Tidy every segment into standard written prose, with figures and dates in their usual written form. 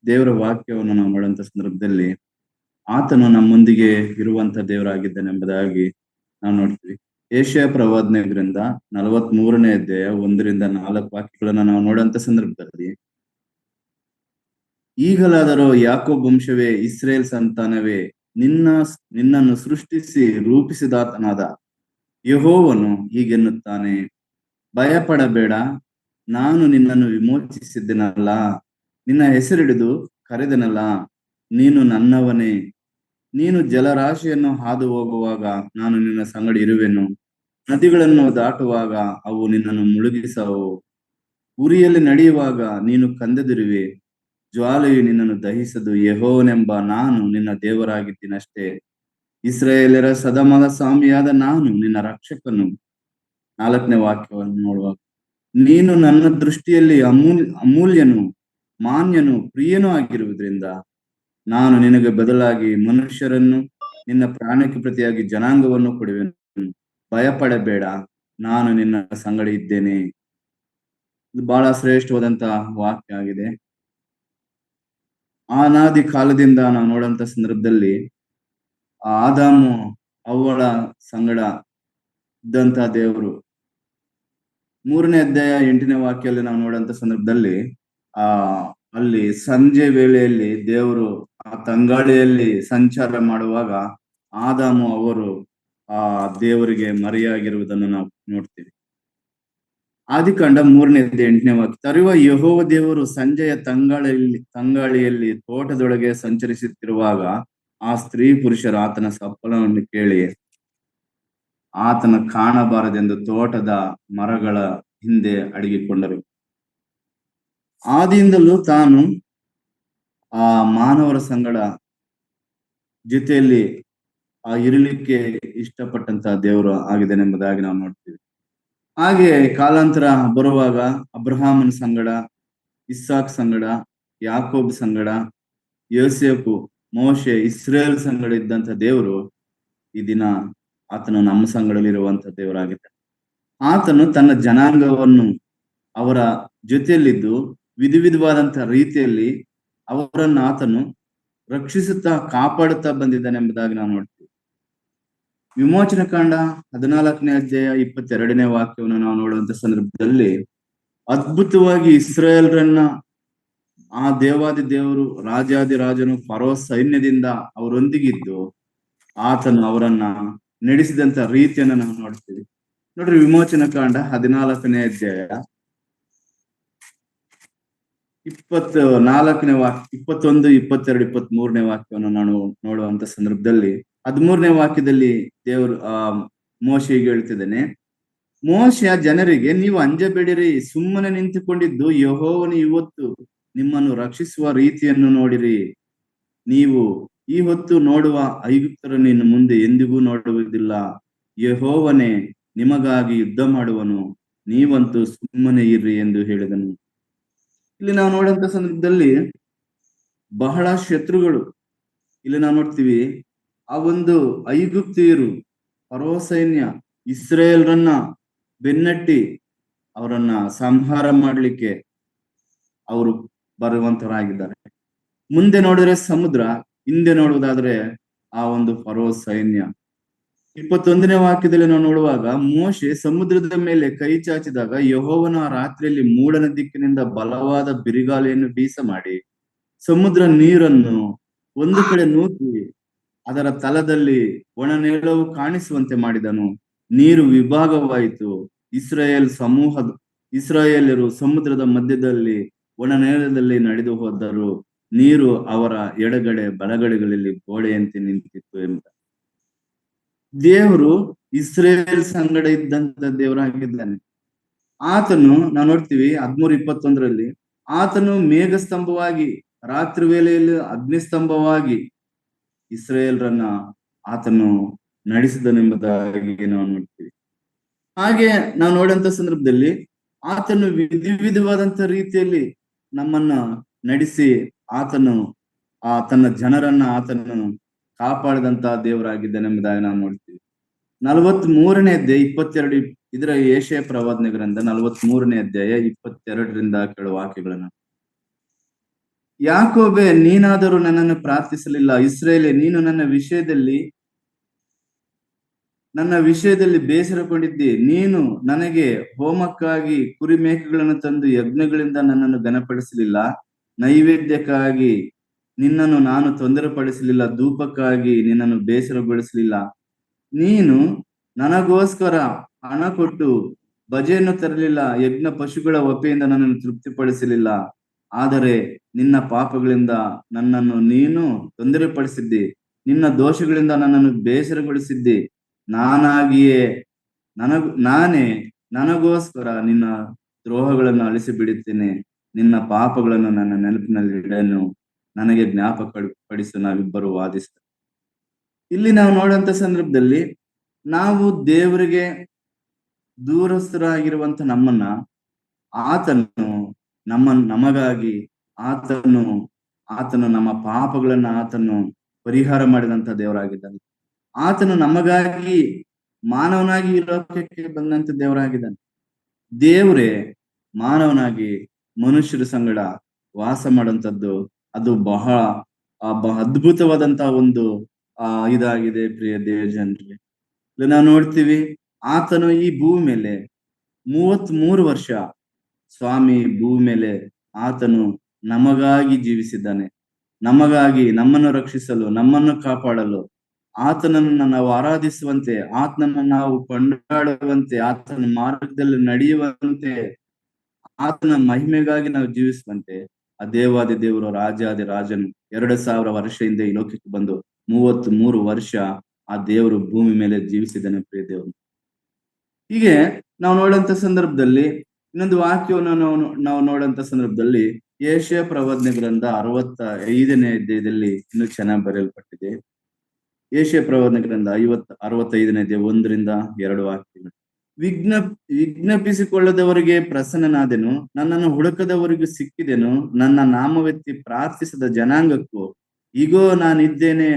ದೇವರ ವಾಕ್ಯವನ್ನು ನಾವು ನೋಡುವಂತ ಸಂದರ್ಭದಲ್ಲಿ ಆತನು ನಮ್ಮೊಂದಿಗೆ ಇರುವಂತ ದೇವರಾಗಿದ್ದಾನೆಂಬುದಾಗಿ ನಾವು ನೋಡ್ತೀವಿ. ಏಷ್ಯಾ ಪ್ರವಾದನೆ ಗ್ರಂಥ 43ನೇ ಅಧ್ಯಾಯ 1-4 ವಾಕ್ಯಗಳನ್ನ ನಾವು ನೋಡುವಂತ ಸಂದರ್ಭದಲ್ಲಿ, ಈಗಲಾದರೂ ಯಾಕೋಬ್ ವಂಶವೇ, ಇಸ್ರೇಲ್ ಸಂತಾನವೇ, ನಿನ್ನನ್ನು ಸೃಷ್ಟಿಸಿ ರೂಪಿಸಿದಾತನಾದ ಯೆಹೋವನು ಹೀಗೆನ್ನುತ್ತಾನೆ, ಭಯಪಡಬೇಡ, ನಾನು ನಿನ್ನನ್ನು ವಿಮೋಚಿಸಿದ್ದೆನಲ್ಲ, ನಿನ್ನ ಹೆಸರಿಡಿದು ಕರೆದೆನಲ್ಲ, ನೀನು ನನ್ನವನೇ. ನೀನು ಜಲರಾಶಿಯನ್ನು ಹಾದು ಹೋಗುವಾಗ ನಾನು ನಿನ್ನ ಸಂಗಡ ಇರುವೆನು, ನದಿಗಳನ್ನು ದಾಟುವಾಗ ಅವು ನಿನ್ನನ್ನು ಮುಳುಗಿಸವು, ಉರಿಯಲ್ಲಿ ನಡೆಯುವಾಗ ನೀನು ಕಂದದಿರುವೆ, ಜ್ವಾಲೆಯು ನಿನ್ನನ್ನು ದಹಿಸದು. ಯೆಹೋವನೆಂಬ ನಾನು ನಿನ್ನ ದೇವರಾಗಿದ್ದೀನಷ್ಟೇ, ಇಸ್ರಾಯೇಲರ ಸದಮಲ ಸ್ವಾಮಿಯಾದ ನಾನು ನಿನ್ನ ರಕ್ಷಕನು. 4ನೇ ವಾಕ್ಯವನ್ನು ನೋಡುವಾಗ, ನೀನು ನನ್ನ ದೃಷ್ಟಿಯಲ್ಲಿ ಅಮೂಲ್ಯನು, ಮಾನ್ಯನು, ಪ್ರಿಯನೂ ಆಗಿರುವುದರಿಂದ ನಾನು ನಿನಗೆ ಬದಲಾಗಿ ಮನುಷ್ಯರನ್ನು, ನಿನ್ನ ಪ್ರಾಣಕ್ಕೆ ಪ್ರತಿಯಾಗಿ ಜನಾಂಗವನ್ನು ಕೊಡುವೆನು. ಭಯಪಡಬೇಡ, ನಾನು ನಿನ್ನ ಸಂಗಡ ಇದ್ದೇನೆ. ಇದು ಬಹಳ ಶ್ರೇಷ್ಠವಾದಂತಹ ವಾಕ್ಯ ಆಗಿದೆ. ಅನಾದಿ ಕಾಲದಿಂದ ನಾವು ನೋಡುವಂತ ಸಂದರ್ಭದಲ್ಲಿ ಆದಾಮು ಅವಳ ಸಂಗಡ ಇದ್ದಂತ ದೇವರು. 3ನೇ ಅಧ್ಯಾಯ 8ನೇ ವಾಕ್ಯದಲ್ಲಿ ನಾವು ನೋಡುವಂತ ಸಂದರ್ಭದಲ್ಲಿ ಅಲ್ಲಿ ಸಂಜೆ ವೇಳೆಯಲ್ಲಿ ದೇವರು ಆ ತಂಗಾಳಿಯಲ್ಲಿ ಸಂಚಾರ ಮಾಡುವಾಗ ಆದಾಮು ಅವರು ಆ ದೇವರಿಗೆ ಮರೆಯಾಗಿರುವುದನ್ನು ನಾವು ನೋಡ್ತೀವಿ. ಆದಿಕಾಂಡ 3ನೇ ಅಧ್ಯಾಯ 8ನೇ ವಾಕ್ಯ, ತರುವ ಯೆಹೋವ ದೇವರು ಸಂಜೆಯ ತಂಗಾಳಿಯಲ್ಲಿ ತೋಟದೊಳಗೆ ಸಂಚರಿಸುತ್ತಿರುವಾಗ ಆ ಸ್ತ್ರೀ ಪುರುಷರು ಆತನ ಸಪ್ಪಳವನ್ನು ಕೇಳಿ ಆತನ ಕಾಣಬಾರದೆಂದು ತೋಟದ ಮರಗಳ ಹಿಂದೆ ಅಡಗಿಕೊಂಡರು. ಆದಿಯಿಂದಲೂ ತಾನು ಆ ಮಾನವರ ಸಂಗಡ ಜೊತೆಯಲ್ಲಿ ಇರಲಿಕ್ಕೆ ಇಷ್ಟಪಟ್ಟಂತ ದೇವರು ಆಗಿದೆನೆಂಬುದಾಗಿ ನಾವು ನೋಡ್ತೀವಿ. ಹಾಗೆ ಕಾಲಾಂತರ ಬರುವಾಗ ಅಬ್ರಹಾಮನ ಸಂಗಡ, ಇಸ್ಸಾಕ್ ಸಂಗಡ, ಯಾಕೋಬ್ ಸಂಗಡ, ಯೋಸೇಫು, ಮೋಶೆ, ಇಸ್ರೇಲ್ ಸಂಗಡ ಇದ್ದಂತ ದೇವರು ಈ ದಿನ ಆತನು ನಮ್ಮ ಸಂಗಡಲಿರುವಂತ ದೇವರಾಗಿದ್ದಾನೆ. ಆತನು ತನ್ನ ಜನಾಂಗವನ್ನು ಅವರ ಜೊತೆಯಲ್ಲಿದ್ದು ವಿಧವಾದಂತ ರೀತಿಯಲ್ಲಿ ಅವರನ್ನು ಆತನು ರಕ್ಷಿಸುತ್ತಾ ಕಾಪಾಡುತ್ತಾ ಬಂದಿದ್ದಾನೆಂಬುದಾಗಿ ನಾವು ನೋಡ್ತೀವಿ. ವಿಮೋಚನ ಕಾಂಡ 14ನೇ ಅಧ್ಯಾಯ 22ನೇ ವಾಕ್ಯವನ್ನು ನಾವು ನೋಡುವಂತ ಸಂದರ್ಭದಲ್ಲಿ ಅದ್ಭುತವಾಗಿ ಇಸ್ರಾಯೇಲ್ರನ್ನ ಆ ದೇವಾದಿ ದೇವರು, ರಾಜಾದಿ ರಾಜನು ಫರೋ ಸೈನ್ಯದಿಂದ ಅವರೊಂದಿಗಿದ್ದು ಆತನು ಅವರನ್ನ ನಡೆಸಿದಂತ ರೀತಿಯನ್ನ ನಾವು ನೋಡ್ತೀವಿ. ನೋಡ್ರಿ, ವಿಮೋಚನ ಕಾಂಡ 14ನೇ ಅಧ್ಯಾಯ 24ನೇ ವಾಕ್ಯ, 21, 22, 23ನೇ ವಾಕ್ಯವನ್ನು ನಾನು ನೋಡುವಂತ ಸಂದರ್ಭದಲ್ಲಿ 13ನೇ ವಾಕ್ಯದಲ್ಲಿ ದೇವರು ಮೋಶೆಗೆ ಹೇಳ್ತಿದ್ದಾನೆ, ಮೋಶೆ ಜನರಿಗೆ, ನೀವು ಅಂಜಬೇಡಿರಿ, ಸುಮ್ಮನೆ ನಿಂತುಕೊಂಡಿದ್ದು ಯೆಹೋವನು ಇವತ್ತು ನಿಮ್ಮನ್ನು ರಕ್ಷಿಸುವ ರೀತಿಯನ್ನು ನೋಡಿರಿ. ನೀವು ಈ ಹೊತ್ತು ನೋಡುವ ಐಗುಪ್ತರನ್ನು ಇನ್ನು ಮುಂದೆ ಎಂದಿಗೂ ನೋಡುವುದಿಲ್ಲ. ಯೆಹೋವನೇ ನಿಮಗಾಗಿ ಯುದ್ಧ ಮಾಡುವನು, ನೀವಂತೂ ಸುಮ್ಮನೆ ಇರ್ರಿ ಎಂದು ಹೇಳಿದನು. ಇಲ್ಲಿ ನಾವು ನೋಡುವಂತ ಸಂದರ್ಭದಲ್ಲಿ ಬಹಳ ಶತ್ರುಗಳು ಇಲ್ಲಿ ನಾವು ನೋಡ್ತೀವಿ. ಆ ಒಂದು ಐಗುಪ್ತಿಯರು, ಫರೋ ಸೈನ್ಯ ಇಸ್ರೇಲ್ರನ್ನ ಬೆನ್ನಟ್ಟಿ ಅವರನ್ನ ಸಂಹಾರ ಮಾಡ್ಲಿಕ್ಕೆ ಅವರು ಬರುವಂತವರಾಗಿದ್ದಾರೆ. ಮುಂದೆ ನೋಡಿದ್ರೆ ಸಮುದ್ರ, ಹಿಂದೆ ನೋಡುವುದಾದ್ರೆ ಆ ಒಂದು ಫರೋ ಸೈನ್ಯ. 21ನೇ ವಾಕ್ಯದಲ್ಲಿ ನಾವು ನೋಡುವಾಗ, ಮೋಶೆ ಸಮುದ್ರದ ಮೇಲೆ ಕೈ ಚಾಚಿದಾಗ ಯೆಹೋವನು ಆ ರಾತ್ರಿಯಲ್ಲಿ ಮೂಡನ ದಿಕ್ಕಿನಿಂದ ಬಲವಾದ ಬಿರುಗಾಳಿಯನ್ನು ಬೀಸ ಮಾಡಿ ಸಮುದ್ರ ನೀರನ್ನು ಒಂದು ಕಡೆ ನೂಕಿ ಅದರ ತಲದಲ್ಲಿ ಒಣನೇಳವು ಕಾಣಿಸುವಂತೆ ಮಾಡಿದನು. ನೀರು ವಿಭಾಗವಾಯಿತು. ಇಸ್ರಾಯೇಲ್ಯರು ಸಮುದ್ರದ ಮಧ್ಯದಲ್ಲಿ ಒಣನೇಲದಲ್ಲಿ ನಡೆದು ಹೋದರು. ನೀರು ಅವರ ಎಡಗಡೆ ಬಲಗಡೆಗಳಲ್ಲಿ ಗೋಡೆಯಂತೆ ನಿಂತಿತ್ತು ಎಂಬ ದೇವರು ಇಸ್ರೇಲ್ ಸಂಗಡ ಇದ್ದಂತ ದೇವರಾಗಿದ್ದಾನೆ. ಆತನು ನಾವು ನೋಡ್ತೀವಿ 13:21 ಆತನು ಮೇಘ ಸ್ತಂಭವಾಗಿ, ರಾತ್ರಿ ವೇಳೆಯಲ್ಲಿ ಅಗ್ನಿ ಸ್ತಂಭವಾಗಿ ಇಸ್ರೇಲ್ರನ್ನ ಆತನು ನಡೆಸಿದನೆಂಬುದಾಗಿ ನಾವು ನೋಡ್ತೀವಿ. ಹಾಗೆ ನಾವು ನೋಡಂತ ಸಂದರ್ಭದಲ್ಲಿ ಆತನು ವಿಧವಾದಂತ ರೀತಿಯಲ್ಲಿ ನಮ್ಮನ್ನ ನಡೆಸಿ ಆತನು ತನ್ನ ಜನರನ್ನ ಆತನು ಕಾಪಾಡಿದಂತ ದೇವರಾಗಿದ್ದಾನೆಂಬುದಾಗಿ ನಾವು ನೋಡ್ತೀವಿ. 43ನೇ ಅಧ್ಯಾಯ 22, ಇದರ ಯೆಶಾಯ ಪ್ರವಾದನೆ ಗ್ರಂಥ 43ನೇ ಅಧ್ಯಾಯ 22 ಕೇಳುವ ವಾಕ್ಯಗಳನ್ನ, ಯಾಕೋಬೆ, ನೀನಾದರೂ ನನ್ನನ್ನು ಪ್ರಾರ್ಥಿಸಲಿಲ್ಲ. ಇಸ್ರೇಲೆ, ನೀನು ನನ್ನ ವಿಷಯದಲ್ಲಿ ಬೇಸರಗೊಂಡಿದ್ದಿ. ನೀನು ನನಗೆ ಹೋಮಕ್ಕಾಗಿ ಕುರಿ ಮೇಕೆಗಳನ್ನು ತಂದು ಯಜ್ಞಗಳಿಂದ ನನ್ನನ್ನು ಘನಪಡಿಸಲಿಲ್ಲ. ನೈವೇದ್ಯಕ್ಕಾಗಿ ನಿನ್ನನ್ನು ನಾನು ತೊಂದರೆಪಡಿಸಲಿಲ್ಲ. ಧೂಪಕ್ಕಾಗಿ ನಿನ್ನನ್ನು ಬೇಸರಗೊಳಿಸಲಿಲ್ಲ. ನೀನು ನನಗೋಸ್ಕರ ಹಣ ಕೊಟ್ಟು ಬಜೆಯನ್ನು ತರಲಿಲ್ಲ. ಯಜ್ಞ ಪಶುಗಳ ಒಪೆಯಿಂದ ನನ್ನನ್ನು ತೃಪ್ತಿಪಡಿಸಲಿಲ್ಲ. ಆದರೆ ನಿನ್ನ ಪಾಪಗಳಿಂದ ನನ್ನನ್ನು ನೀನು ತೊಂದರೆಪಡಿಸಿದ್ದಿ. ನಿನ್ನ ದೋಷಗಳಿಂದ ನನ್ನನ್ನು ಬೇಸರಗೊಳಿಸಿದ್ದಿ. ನಾನೇ ನನಗೋಸ್ಕರ ನಿನ್ನ ದ್ರೋಹಗಳನ್ನು ಅಳಿಸಿ ಬಿಡುತ್ತೇನೆ. ನಿನ್ನ ಪಾಪಗಳನ್ನು ನನ್ನ ನೆನಪಿನಲ್ಲಿ ಇಡನು. ನನಗೆ ಜ್ಞಾಪಕ ಪಡಿಸು. ನಾವಿಬ್ಬರು ವಾದಿಸ್ತ. ಇಲ್ಲಿ ನಾವು ನೋಡುವಂತ ಸಂದರ್ಭದಲ್ಲಿ ನಾವು ದೇವರಿಗೆ ದೂರಸ್ಥರಾಗಿರುವಂತ ನಮ್ಮನ್ನ ಆತನು ನಮಗಾಗಿ ಆತನು ನಮ್ಮ ಪಾಪಗಳನ್ನ ಆತನು ಪರಿಹಾರ ಮಾಡಿದಂತ ದೇವರಾಗಿದ್ದಾನೆ. ಆತನು ನಮಗಾಗಿ ಮಾನವನಾಗಿ ಈ ಲೋಕಕ್ಕೆ ಬಂದಂತ ದೇವರಾಗಿದ್ದಾನೆ. ದೇವರೇ ಮಾನವನಾಗಿ ಮನುಷ್ಯರ ಸಂಗಡ ವಾಸ ಮಾಡುವಂತದ್ದು ಅದು ಬಹಳ ಅದ್ಭುತವಾದಂತಹ ಒಂದು ಇದಾಗಿದೆ ಪ್ರಿಯ ದೇವ ಜನರಿಗೆ. ನಾವು ನೋಡ್ತೀವಿ, ಆತನು ಈ ಭೂಮಿ ಮೇಲೆ 33 ವರ್ಷ ಸ್ವಾಮಿ ಭೂಮಿ ಮೇಲೆ ಆತನು ನಮಗಾಗಿ ಜೀವಿಸಿದ್ದಾನೆ. ನಮಗಾಗಿ ನಮ್ಮನ್ನು ರಕ್ಷಿಸಲು, ನಮ್ಮನ್ನು ಕಾಪಾಡಲು, ಆತನನ್ನು ನಾವು ಆರಾಧಿಸುವಂತೆ, ಆತನನ್ನು ನಾವು ಕೊಂಡಾಡುವಂತೆ, ಆತನ ಮಾರ್ಗದಲ್ಲಿ ನಡೆಯುವಂತೆ, ಆತನ ಮಹಿಮೆಗಾಗಿ ನಾವು ಜೀವಿಸುವಂತೆ ಆ ದೇವಾದಿ ದೇವರು ರಾಜಾದಿ ರಾಜನು 2000 ವರ್ಷ ಹಿಂದೆ ಈ ಲೋಕಕ್ಕೆ ಬಂದು 33 ವರ್ಷ ಆ ದೇವರು ಭೂಮಿ ಮೇಲೆ ಜೀವಿಸಿದ್ದಾನೆ ಪ್ರಿಯ ದೇವರು. ಹೀಗೆ ನಾವು ನೋಡುವಂತ ಸಂದರ್ಭದಲ್ಲಿ ಇನ್ನೊಂದು ವಾಕ್ಯವನ್ನು ನಾವು ನೋಡುವಂತ ಸಂದರ್ಭದಲ್ಲಿ ಯೆಶಾಯ ಪ್ರವಾದನೆ ಗ್ರಂಥ 65ನೇ ಅಧ್ಯಾಯದಲ್ಲಿ ಇನ್ನೂ ಚೆನ್ನಾಗಿ ಬರೆಯಲ್ಪಟ್ಟಿದೆ. ಯೆಶಾಯ ಪ್ರವಾದನೆ ಗ್ರಂಥ 65ನೇ ಅಧ್ಯಾಯ 1-2 ವಾಕ್ಯಗಳು. ವಿಜ್ಞಾಪಿಸಿಕೊಳ್ಳದವರಿಗೆ ಪ್ರಸನ್ನನಾದೆನು, ನನ್ನನ್ನು ಹುಡುಕದವರಿಗೂ ಸಿಕ್ಕಿದೆನು. ನನ್ನ ನಾಮವೆತ್ತಿ ಪ್ರಾರ್ಥಿಸದ ಜನಾಂಗಕ್ಕೂ ಈಗೋ ನಾನಿದ್ದೇನೆ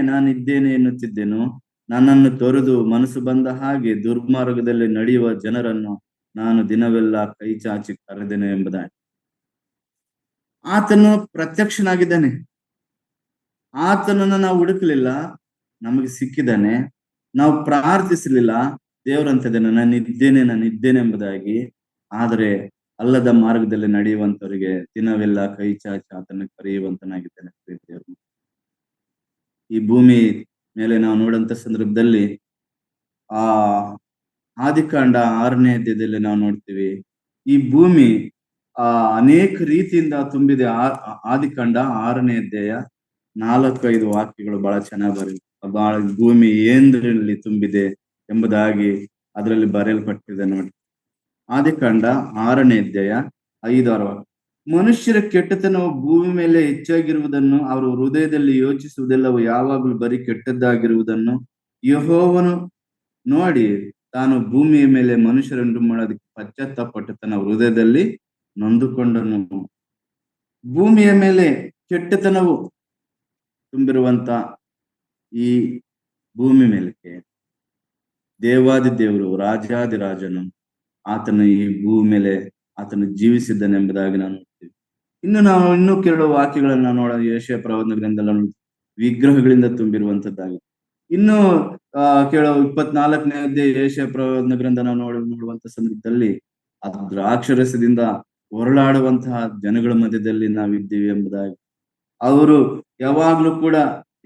ಎನ್ನುತ್ತಿದ್ದೆನು. ನನ್ನನ್ನು ತೊರೆದು ಮನಸ್ಸು ಬಂದ ಹಾಗೆ ದುರ್ಮಾರ್ಗದಲ್ಲಿ ನಡೆಯುವ ಜನರನ್ನು ನಾನು ದಿನವೆಲ್ಲ ಕೈ ಚಾಚಿ ಕರೆದೆನು ಎಂಬುದಾಗಿ. ಆತನು ಪ್ರತ್ಯಕ್ಷನಾಗಿದ್ದಾನೆ. ಆತನನ್ನು ನಾವು ಹುಡುಕಲಿಲ್ಲ, ನಮಗೆ ಸಿಕ್ಕಿದ್ದಾನೆ. ನಾವು ಪ್ರಾರ್ಥಿಸಲಿಲ್ಲ, ದೇವರಂತಿದ್ದಾನೆ ನಾನಿದ್ದೇನೆ ಎಂಬುದಾಗಿ. ಆದರೆ ಅಲ್ಲದ ಮಾರ್ಗದಲ್ಲಿ ನಡೆಯುವಂತವರಿಗೆ ದಿನವೆಲ್ಲ ಕೈ ಚಾಚಿ ಆತನ ಕರೆಯುವಂತನಾಗಿದ್ದಾನೆ ದೇವರು. ಈ ಭೂಮಿ ಮೇಲೆ ನಾವು ನೋಡುವಂತ ಸಂದರ್ಭದಲ್ಲಿ ಆದಿಕಾಂಡ 6ನೇ ಅಧ್ಯಾಯದಲ್ಲಿ ನಾವು ನೋಡ್ತೀವಿ, ಈ ಭೂಮಿ ಅನೇಕ ರೀತಿಯಿಂದ ತುಂಬಿದೆ. ಆದಿಕಾಂಡ 6ನೇ ಅಧ್ಯಾಯ 4-5 ವಾಕ್ಯಗಳು ಬಹಳ ಚೆನ್ನಾಗಿ ಬಹಳ ಭೂಮಿ ಏಂದ್ರಲ್ಲಿ ತುಂಬಿದೆ ಎಂಬುದಾಗಿ ಅದರಲ್ಲಿ ಬರೆಯಲ್ಪಟ್ಟಿದೆ ನೋಡಿ. ಆದಿಕಾಂಡ 6ನೇ ಅಧ್ಯಾಯ 5-6 ವಾಕ್ಯ. ಮನುಷ್ಯರ ಕೆಟ್ಟತನವು ಭೂಮಿ ಮೇಲೆ ಹೆಚ್ಚಾಗಿರುವುದನ್ನು, ಅವರು ಹೃದಯದಲ್ಲಿ ಯೋಚಿಸುವುದೆಲ್ಲವೂ ಯಾವಾಗಲೂ ಬರೀ ಕೆಟ್ಟದ್ದಾಗಿರುವುದನ್ನು ಯೆಹೋವನು ನೋಡಿ ತಾನು ಭೂಮಿಯ ಮೇಲೆ ಮನುಷ್ಯರನ್ನು ಮಾಡೋದಕ್ಕೆ ಪಶ್ಚಾತ್ತಾಪಪಟ್ಟು ತನ್ನ ಹೃದಯದಲ್ಲಿ ನೊಂದುಕೊಂಡನು. ಭೂಮಿಯ ಮೇಲೆ ಕೆಟ್ಟತನವು ತುಂಬಿರುವಂತ ಈ ಭೂಮಿ ಮೇಲೆ ದೇವಾದಿ ದೇವರು ರಾಜಾದಿರಾಜನು ಆತನು ಈ ಭೂಮಿ ಮೇಲೆ ಆತನು ಜೀವಿಸಿದ್ದಾನೆಂಬುದಾಗಿ ನಾವು ನೋಡ್ತೀವಿ. ಇನ್ನೂ ಕೆಲವು ವಾಕ್ಯಗಳನ್ನ ನೋಡೋಣ. ಯೆಶಾಯ ಪ್ರವಾದನ ಗ್ರಂಥದಲ್ಲಿ ವಿಗ್ರಹಗಳಿಂದ ತುಂಬಿರುವಂತದ್ದಾಗಿ. ಇನ್ನು ಕೆಲವು 24ನೇ ಅಧ್ಯಾಯ ಯೆಶಾಯ ಪ್ರವಾದನ ಗ್ರಂಥ ನಾವು ನೋಡುವಂತ ಸಂದರ್ಭದಲ್ಲಿ ಆ ದ್ರಾಕ್ಷರಸದಿಂದ ಹೊರಳಾಡುವಂತಹ ಜನಗಳ ಮಧ್ಯದಲ್ಲಿ ನಾವಿದ್ದೀವಿ ಎಂಬುದಾಗಿ. ಅವರು ಯಾವಾಗ್ಲೂ ಕೂಡ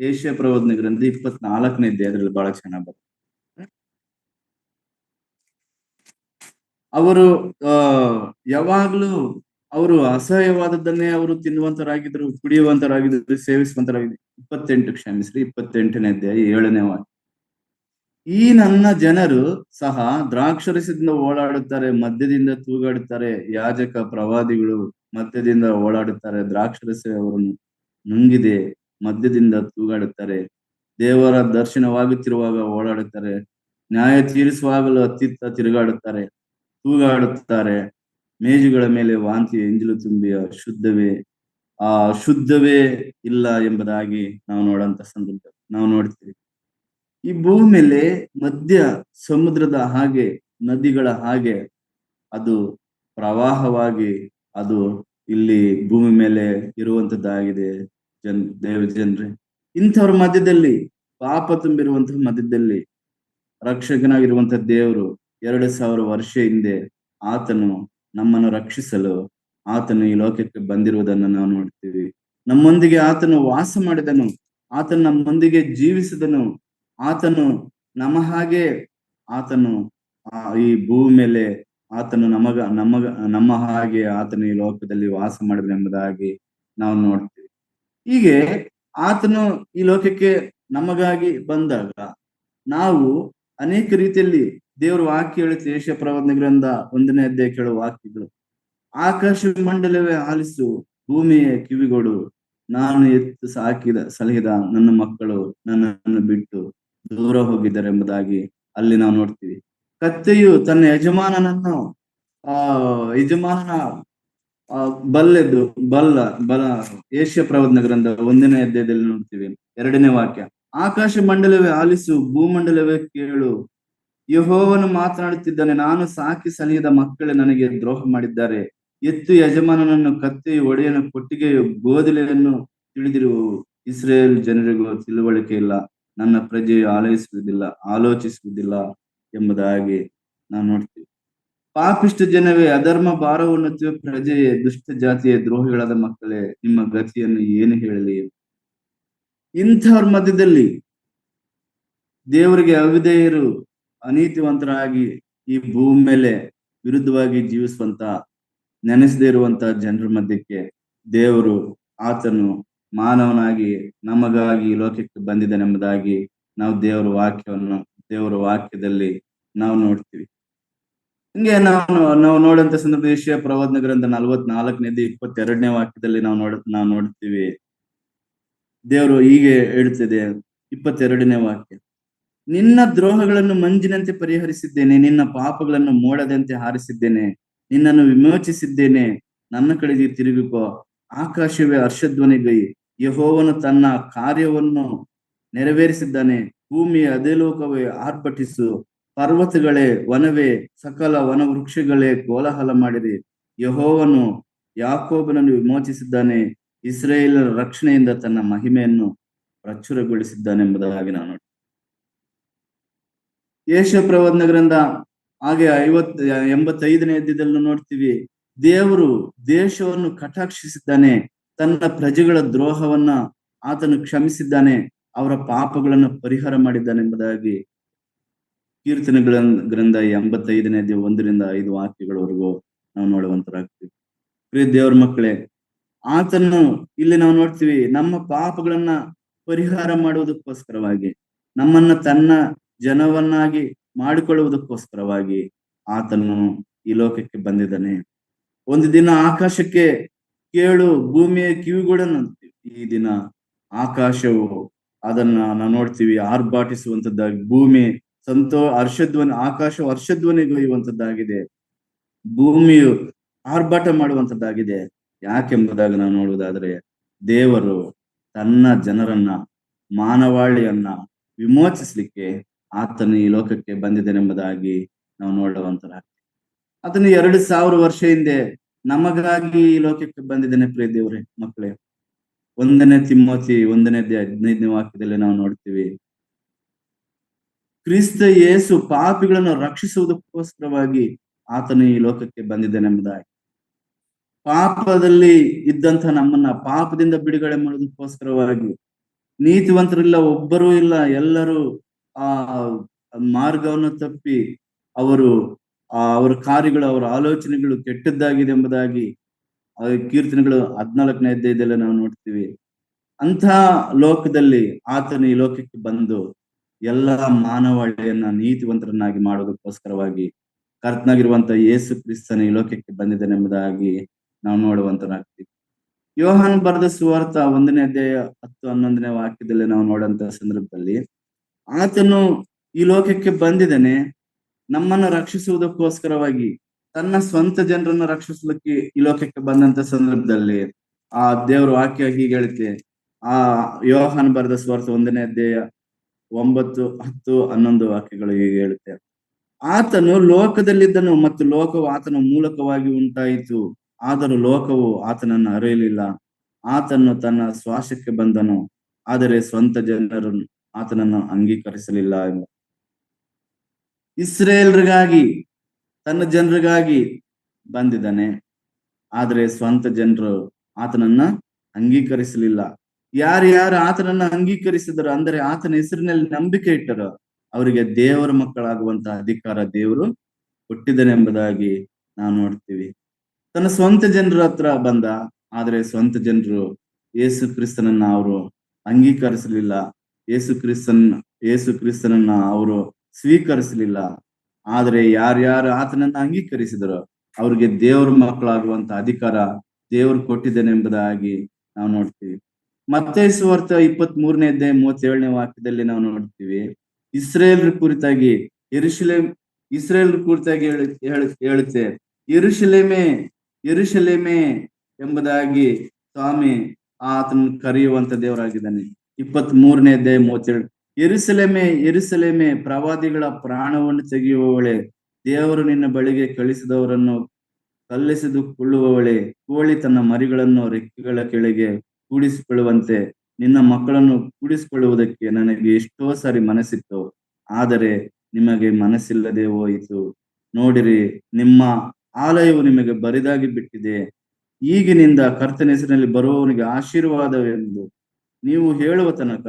ಯೆಶಾಯ ಪ್ರವಾದನ ಗ್ರಂಥ 24ನೇ ಅಧ್ಯಾಯದಲ್ಲಿ ಬಹಳ ಚೆನ್ನಾಗಿ ಬರುತ್ತೆ. ಅವರು ಯಾವಾಗ್ಲೂ ಅವರು ಅಸಹ್ಯವಾದದ್ದನ್ನೇ ಅವರು ತಿನ್ನುವಂತರಾಗಿದ್ರು, ಕುಡಿಯುವಂತರಾಗಿದ್ರು, ಸೇವಿಸುವಂತರಾಗಿದ್ರು. 28ನೇ ಅಧ್ಯಾಯ 7ನೇ ವಾಕ್ಯ. ಈ ನನ್ನ ಜನರು ಸಹ ದ್ರಾಕ್ಷರಸದಿಂದ ಓಡಾಡುತ್ತಾರೆ, ಮಧ್ಯದಿಂದ ತೂಗಾಡುತ್ತಾರೆ. ಯಾಜಕ ಪ್ರವಾದಿಗಳು ಮಧ್ಯದಿಂದ ಓಡಾಡುತ್ತಾರೆ. ದ್ರಾಕ್ಷರಸ ಅವರನ್ನು ನುಂಗಿದೆ, ಮಧ್ಯದಿಂದ ತೂಗಾಡುತ್ತಾರೆ. ದೇವರ ದರ್ಶನವಾಗುತ್ತಿರುವಾಗ ಓಡಾಡುತ್ತಾರೆ, ನ್ಯಾಯ ತೀರಿಸುವಾಗಲೂ ಅತ್ತಿತ್ತ ತಿರುಗಾಡುತ್ತಾರೆ, ತೂಗಾಡುತ್ತಾರೆ. ಮೇಜುಗಳ ಮೇಲೆ ವಾಂತಿ ಎಂಜಲು ತುಂಬಿ ಶುದ್ಧವೇ ಇಲ್ಲ ಎಂಬುದಾಗಿ ನಾವು ನೋಡುವಂತ ಸಂದರ್ಭ ನಾವು ನೋಡ್ತೀವಿ. ಈ ಭೂಮಿ ಮೇಲೆ ಮಧ್ಯ ಸಮುದ್ರದ ಹಾಗೆ, ನದಿಗಳ ಹಾಗೆ ಅದು ಪ್ರವಾಹವಾಗಿ ಅದು ಇಲ್ಲಿ ಭೂಮಿ ಮೇಲೆ ಇರುವಂತದ್ದಾಗಿದೆ. ದೇವ ಜನರೇ, ಇಂಥವ್ರ ಮಧ್ಯದಲ್ಲಿ, ಪಾಪ ತುಂಬಿರುವಂತಹ ಮಧ್ಯದಲ್ಲಿ ರಕ್ಷಕನಾಗಿರುವಂತಹ ದೇವರು 2000 ವರ್ಷ ಹಿಂದೆ ಆತನು ನಮ್ಮನ್ನು ರಕ್ಷಿಸಲು ಆತನು ಈ ಲೋಕಕ್ಕೆ ಬಂದಿರುವುದನ್ನು ನಾವು ನೋಡ್ತೀವಿ. ನಮ್ಮೊಂದಿಗೆ ಆತನು ವಾಸ ಮಾಡಿದನು, ಆತನು ನಮ್ಮೊಂದಿಗೆ ಜೀವಿಸಿದನು, ಆತನು ನಮ್ಮ ಹಾಗೆ ಆತನು ಈ ಭೂಮಿ ಮೇಲೆ ಆತನು ನಮ್ಮ ಹಾಗೆ ಆತನು ಈ ಲೋಕದಲ್ಲಿ ವಾಸ ಮಾಡಿದನೆಂಬುದಾಗಿ ನಾವು ನೋಡ್ತೀವಿ. ಹೀಗೆ ಆತನು ಈ ಲೋಕಕ್ಕೆ ನಮಗಾಗಿ ಬಂದಾಗ ನಾವು ಅನೇಕ ರೀತಿಯಲ್ಲಿ ದೇವರು ವಾಕ್ಯ ಹೇಳುತ್ತೆ. ಯೆಶಾಯ ಪ್ರವಾದನ ಗ್ರಂಥ 1ನೇ ಅಧ್ಯಾಯ ಕೇಳುವ ವಾಕ್ಯಗಳು: ಆಕಾಶ ಮಂಡಲವೇ ಆಲಿಸು, ಭೂಮಿಯ ಕಿವಿಗೊಡು, ನಾನು ಎತ್ತು ಸಲಹಿದ ನನ್ನ ಮಕ್ಕಳು ನನ್ನನ್ನು ಬಿಟ್ಟು ದೂರ ಹೋಗಿದ್ದಾರೆ ಎಂಬುದಾಗಿ ಅಲ್ಲಿ ನಾವು ನೋಡ್ತೀವಿ. ಕತ್ತೆಯು ತನ್ನ ಯಜಮಾನನ ಬಲ್ಲೆದ್ದು ಬಲ ಯೆಶಾಯ ಪ್ರವಾದನ ಗ್ರಂಥ 1ನೇ ಅಧ್ಯಾಯದಲ್ಲಿ ನೋಡ್ತೀವಿ. 2ನೇ ವಾಕ್ಯ: ಆಕಾಶ ಮಂಡಲವೇ ಆಲಿಸು, ಭೂಮಂಡಲವೇ ಕೇಳು, ಯೆಹೋವನು ಮಾತನಾಡುತ್ತಿದ್ದಾನೆ, ನಾನು ಸಾಕಿ ಸಲಹಿದ ಮಕ್ಕಳೇ ನನಗೆ ದ್ರೋಹ ಮಾಡಿದ್ದಾರೆ. ಎತ್ತು ಯಜಮಾನನನ್ನು, ಕತ್ತೆಯು ಒಡೆಯನ, ಕೊಟ್ಟಿಗೆಯು ಗೋದಲೆಯನ್ನು ತಿಳಿದಿರುವವು. ಇಸ್ರೇಲ್ ಜನರಿಗೂ ತಿಳುವಳಿಕೆ ಇಲ್ಲ, ನನ್ನ ಪ್ರಜೆಯು ಆಲೋಚಿಸುವುದಿಲ್ಲ ಎಂಬುದಾಗಿ ನಾವು ನೋಡ್ತೀವಿ. ಪಾಪಿಷ್ಟ ಜನವೇ, ಅಧರ್ಮ ಭಾರವನ್ನು ಪ್ರಜೆಯೇ, ದುಷ್ಟ ಜಾತಿಯ ದ್ರೋಹಿಗಳಾದ ಮಕ್ಕಳೇ, ನಿಮ್ಮ ಗತಿಯನ್ನು ಏನು ಹೇಳಲಿ? ಇಂಥವ್ರ ಮಧ್ಯದಲ್ಲಿ ದೇವರಿಗೆ ಅವಿಧೇಯರು, ಅನೀತಿವಂತರಾಗಿ ಈ ಭೂಮಿ ಮೇಲೆ ವಿರುದ್ಧವಾಗಿ ಜೀವಿಸುವಂತ, ನೆನೆಸದೇ ಇರುವಂತ ಜನರ ಮಧ್ಯಕ್ಕೆ ದೇವರು ಆತನು ಮಾನವನಾಗಿ ನಮಗಾಗಿ ಲೋಕಕ್ಕೆ ಬಂದಿದ್ದಾನೆಂಬುದಾಗಿ ನಾವು ದೇವರ ವಾಕ್ಯದಲ್ಲಿ ನಾವು ನೋಡ್ತೀವಿ. ಹಿಂಗೆ ನಾವು ನೋಡಂತ ಸಂದರ್ಭ ಯೆಶಾಯ ಪ್ರವಾದನ ಗ್ರಂಥ 44ನೇದು 22ನೇ ವಾಕ್ಯದಲ್ಲಿ ನಾವು ನೋಡ್ತೀವಿ. ದೇವರು ಹೀಗೆ ಹೇಳ್ತಿದೆ, 22ನೇ ವಾಕ್ಯ: ನಿನ್ನ ದ್ರೋಹಗಳನ್ನು ಮಂಜಿನಂತೆ ಪರಿಹರಿಸಿದ್ದೇನೆ, ನಿನ್ನ ಪಾಪಗಳನ್ನು ಮೋಡದಂತೆ ಹಾರಿಸಿದ್ದೇನೆ, ನಿನ್ನನ್ನು ವಿಮೋಚಿಸಿದ್ದೇನೆ, ನನ್ನ ಕಡೆಗೆ ತಿರುಗಿಕೋ. ಆಕಾಶವೇ ಹರ್ಷಧ್ವನಿಗೈ, ಯೆಹೋವನು ತನ್ನ ಕಾರ್ಯವನ್ನು ನೆರವೇರಿಸಿದ್ದಾನೆ. ಭೂಮಿಯ ಅಧೋಲೋಕವೇ ಆರ್ಭಟಿಸು, ಪರ್ವತಗಳೇ, ವನವೇ, ಸಕಲ ವನವೃಕ್ಷಗಳೇ ಕೋಲಾಹಲ ಮಾಡಿರಿ. ಯೆಹೋವನು ಯಾಕೋಬನನ್ನು ವಿಮೋಚಿಸಿದ್ದಾನೆ, ಇಸ್ರಾಯೇಲರ ರಕ್ಷಣೆಯಿಂದ ತನ್ನ ಮಹಿಮೆಯನ್ನು ಪ್ರಚುರಗೊಳಿಸಿದ್ದಾನೆಂಬುದಾಗಿ ನಾವು ಯೆಶಾಯ ಪ್ರವಾದನ ಗ್ರಂಥ ಹಾಗೆ 85ನೇ ಅಧ್ಯಾಯದಲ್ಲಿ ನೋಡ್ತೀವಿ. ದೇವರು ದೇಶವನ್ನು ಕಟಾಕ್ಷಿಸಿದ್ದಾನೆ, ತನ್ನ ಪ್ರಜೆಗಳ ದ್ರೋಹವನ್ನ ಆತನು ಕ್ಷಮಿಸಿದ್ದಾನೆ, ಅವರ ಪಾಪಗಳನ್ನು ಪರಿಹಾರ ಮಾಡಿದ್ದಾನೆ ಎಂಬುದಾಗಿ ಕೀರ್ತನೆಗಳ ಗ್ರಂಥ 85ನೇ ಅಧ್ಯಾಯ 1ರಿಂದ 5 ವಾಕ್ಯಗಳವರೆಗೂ ನಾವು ನೋಡುವಂತರಾಗ್ತೀವಿ. ಪ್ರಿಯ ದೇವರ ಮಕ್ಕಳೇ, ಆತನು ಇಲ್ಲಿ ನಾವು ನೋಡ್ತೀವಿ, ನಮ್ಮ ಪಾಪಗಳನ್ನ ಪರಿಹಾರ ಮಾಡುವುದಕ್ಕೋಸ್ಕರವಾಗಿ, ನಮ್ಮನ್ನ ತನ್ನ ಜನವನ್ನಾಗಿ ಮಾಡಿಕೊಳ್ಳುವುದಕ್ಕೋಸ್ಕರವಾಗಿ ಆತನು ಈ ಲೋಕಕ್ಕೆ ಬಂದಿದ್ದಾನೆ. ಒಂದು ದಿನ ಆಕಾಶಕ್ಕೆ ಕೇಳು, ಭೂಮಿಯ ಕಿವಿಗೊಡನಂತೀವಿ. ಈ ದಿನ ಆಕಾಶವು ಅದನ್ನ ನಾವು ನೋಡ್ತೀವಿ ಆರ್ಭಾಟಿಸುವಂತದ್ದಾಗಿ, ಭೂಮಿ ಆಕಾಶವು ಹರ್ಷಧ್ವನಿಗೊಯ್ಯುವಂತದ್ದಾಗಿದೆ, ಭೂಮಿಯು ಆರ್ಭಾಟ ಮಾಡುವಂತದ್ದಾಗಿದೆ. ಯಾಕೆಂಬುದಾಗಿ ನಾವು ನೋಡುವುದಾದ್ರೆ, ದೇವರು ತನ್ನ ಜನರನ್ನ, ಮಾನವಾಳಿಯನ್ನ ವಿಮೋಚಿಸ್ಲಿಕ್ಕೆ ಆತನು ಈ ಲೋಕಕ್ಕೆ ಬಂದಿದ್ದಾನೆಂಬುದಾಗಿ ನಾವು ನೋಡುವಂತರಾಗ್ತೀವಿ. ಆತನು 2000 ವರ್ಷ ಹಿಂದೆ ನಮಗಾಗಿ ಈ ಲೋಕಕ್ಕೆ ಬಂದಿದ್ದಾನೆ. ಪ್ರಿಯ ದೇವರೇ ಮಕ್ಕಳೇ, 1ನೇ ತಿಮೋಥಿ 1ನೇ ಅಧ್ಯಾಯ 15ನೇ ವಾಕ್ಯದಲ್ಲಿ ನಾವು ನೋಡ್ತೀವಿ, ಕ್ರಿಸ್ತ ಯೇಸು ಪಾಪಿಗಳನ್ನು ರಕ್ಷಿಸುವುದಕ್ಕೋಸ್ಕರವಾಗಿ ಆತನು ಈ ಲೋಕಕ್ಕೆ ಬಂದಿದ್ದಾನೆಂಬುದಾಗಿ, ಪಾಪದಲ್ಲಿ ಇದ್ದಂತ ನಮ್ಮನ್ನ ಪಾಪದಿಂದ ಬಿಡುಗಡೆ ಮಾಡೋದಕ್ಕೋಸ್ಕರವಾಗಿ, ನೀತಿವಂತರಿಲ್ಲ, ಒಬ್ಬರೂ ಇಲ್ಲ, ಎಲ್ಲರೂ ಮಾರ್ಗವನ್ನು ತಪ್ಪಿ ಅವರ ಕಾರ್ಯಗಳು, ಅವರ ಆಲೋಚನೆಗಳು ಕೆಟ್ಟದ್ದಾಗಿದೆ ಎಂಬುದಾಗಿ ಕೀರ್ತನೆಗಳು 14ನೇ ಅಧ್ಯಾಯದಲ್ಲಿ ನಾವು ನೋಡ್ತೀವಿ. ಅಂತ ಲೋಕದಲ್ಲಿ ಆತನು ಈ ಲೋಕಕ್ಕೆ ಬಂದು ಎಲ್ಲ ಮಾನವಾಳಿಯನ್ನ ನೀತಿವಂತರನ್ನಾಗಿ ಮಾಡೋದಕ್ಕೋಸ್ಕರವಾಗಿ ಕರ್ತನಾಗಿರುವಂತ ಯೇಸು ಕ್ರಿಸ್ತನ ಈ ಲೋಕಕ್ಕೆ ಬಂದಿದ್ದಾನೆಂಬುದಾಗಿ ನಾವು ನೋಡುವಂತರಾಗ್ತೀವಿ. ಯೋಹಾನ ಬರೆದ ಸುವಾರ್ಥ 1ನೇ ಅಧ್ಯಾಯ 10-11ನೇ ವಾಕ್ಯದಲ್ಲಿ ನಾವು ನೋಡುವಂತ ಸಂದರ್ಭದಲ್ಲಿ, ಆತನು ಈ ಲೋಕಕ್ಕೆ ಬಂದಿದ್ದಾನೆ ನಮ್ಮನ್ನು ರಕ್ಷಿಸುವುದಕ್ಕೋಸ್ಕರವಾಗಿ, ತನ್ನ ಸ್ವಂತ ಜನರನ್ನು ರಕ್ಷಿಸಲಿಕ್ಕೆ ಈ ಲೋಕಕ್ಕೆ ಬಂದಂತ ಸಂದರ್ಭದಲ್ಲಿ ಆ ದೇವರ ವಾಕ್ಯ ಹೀಗೆ ಹೇಳುತ್ತೆ. ಯೋಹಾನ ಬರೆದ ಸುವಾರ್ಥ 1ನೇ ಅಧ್ಯಾಯ 9, 10, 11 ವಾಕ್ಯಗಳು ಹೀಗೆ ಹೇಳುತ್ತೆ: ಆತನು ಲೋಕದಲ್ಲಿದ್ದನು ಮತ್ತು ಲೋಕವು ಆತನ ಮೂಲಕವಾಗಿ ಉಂಟಾಯಿತು, ಆದರೂ ಲೋಕವು ಆತನನ್ನು ಅರಿಯಲಿಲ್ಲ. ಆತನು ತನ್ನ ಶ್ವಾಸಕ್ಕೆ ಬಂದನು, ಆದರೆ ಸ್ವಂತ ಜನರು ಆತನನ್ನು ಅಂಗೀಕರಿಸಲಿಲ್ಲ ಎಂಬ. ಇಸ್ರೇಲ್ರಿಗಾಗಿ, ತನ್ನ ಜನರಿಗಾಗಿ ಬಂದಿದ್ದಾನೆ, ಆದರೆ ಸ್ವಂತ ಜನರು ಆತನನ್ನ ಅಂಗೀಕರಿಸಲಿಲ್ಲ. ಯಾರ್ಯಾರು ಆತನನ್ನ ಅಂಗೀಕರಿಸಿದರು, ಅಂದರೆ ಆತನ ಹೆಸರಿನಲ್ಲಿ ನಂಬಿಕೆ ಇಟ್ಟರು, ಅವರಿಗೆ ದೇವರ ಮಕ್ಕಳಾಗುವಂತಹ ಅಧಿಕಾರ ದೇವರು ಕೊಟ್ಟಿದ್ದಾನೆಂಬುದಾಗಿ ನಾವು ನೋಡ್ತೀವಿ. ತನ್ನ ಸ್ವಂತ ಜನರ ಹತ್ರ ಬಂದ, ಆದರೆ ಸ್ವಂತ ಜನರು ಯೇಸು ಕ್ರಿಸ್ತನನ್ನ ಅವರು ಅಂಗೀಕರಿಸಲಿಲ್ಲ. ಯೇಸು ಕ್ರಿಸ್ತನನ್ನ ಅವರು ಸ್ವೀಕರಿಸಲಿಲ್ಲ. ಆದರೆ ಯಾರ್ಯಾರು ಆತನನ್ನ ಅಂಗೀಕರಿಸಿದರೋ ಅವ್ರಿಗೆ ದೇವರ ಮಕ್ಕಳಾಗುವಂತ ಅಧಿಕಾರ ದೇವರು ಕೊಟ್ಟಿದ್ದೇನೆ ಎಂಬುದಾಗಿ ನಾವು ನೋಡ್ತೀವಿ. ಮತ್ತೇಯು ಸುವಾರ್ತೆ 23ನೇ ಅಧ್ಯಾಯ 37ನೇ ವಾಕ್ಯದಲ್ಲಿ ನಾವು ನೋಡ್ತೀವಿ, ಇಸ್ರೇಲ್ ಕುರಿತಾಗಿ ಹೇಳುತ್ತೆ, ಯೆರೂಸಲೇಮೇ ಯೆರೂಸಲೇಮೇ ಎಂಬುದಾಗಿ ಸ್ವಾಮಿ ಆತನ ಕರೆಯುವಂತ ದೇವರಾಗಿದ್ದಾನೆ. 23ನೇ ಅಧ್ಯಾಯ 37, ಯೆರೂಸಲೇಮೇ ಯೆರೂಸಲೇಮೇ, ಪ್ರವಾದಿಗಳ ಪ್ರಾಣವನ್ನು ತೆಗೆಯುವವಳೆ, ದೇವರು ನಿನ್ನ ಬಳಿಗೆ ಕಳಿಸಿದವರನ್ನು ಕಲ್ಲೆಸೆದುಕೊಳ್ಳುವವಳೆ, ಕೋಳಿ ತನ್ನ ಮರಿಗಳನ್ನು ರೆಕ್ಕೆಗಳ ಕೆಳಗೆ ಕೂಡಿಸಿಕೊಳ್ಳುವಂತೆ ನಿನ್ನ ಮಕ್ಕಳನ್ನು ಕೂಡಿಸಿಕೊಳ್ಳುವುದಕ್ಕೆ ನನಗೆ ಎಷ್ಟೋ ಸಾರಿ ಮನಸ್ಸಿತ್ತು, ಆದರೆ ನಿಮಗೆ ಮನಸ್ಸಿಲ್ಲದೆ ಹೋಯಿತು. ನೋಡಿರಿ, ನಿಮ್ಮ ಆಲಯವು ನಿಮಗೆ ಬರಿದಾಗಿ ಬಿಟ್ಟಿದೆ. ಈಗಿನಿಂದ ಕರ್ತನ ಹೆಸರಿನಲ್ಲಿ ಬರುವವನಿಗೆ ಆಶೀರ್ವಾದವೆಂದು ನೀವು ಹೇಳುವ ತನಕ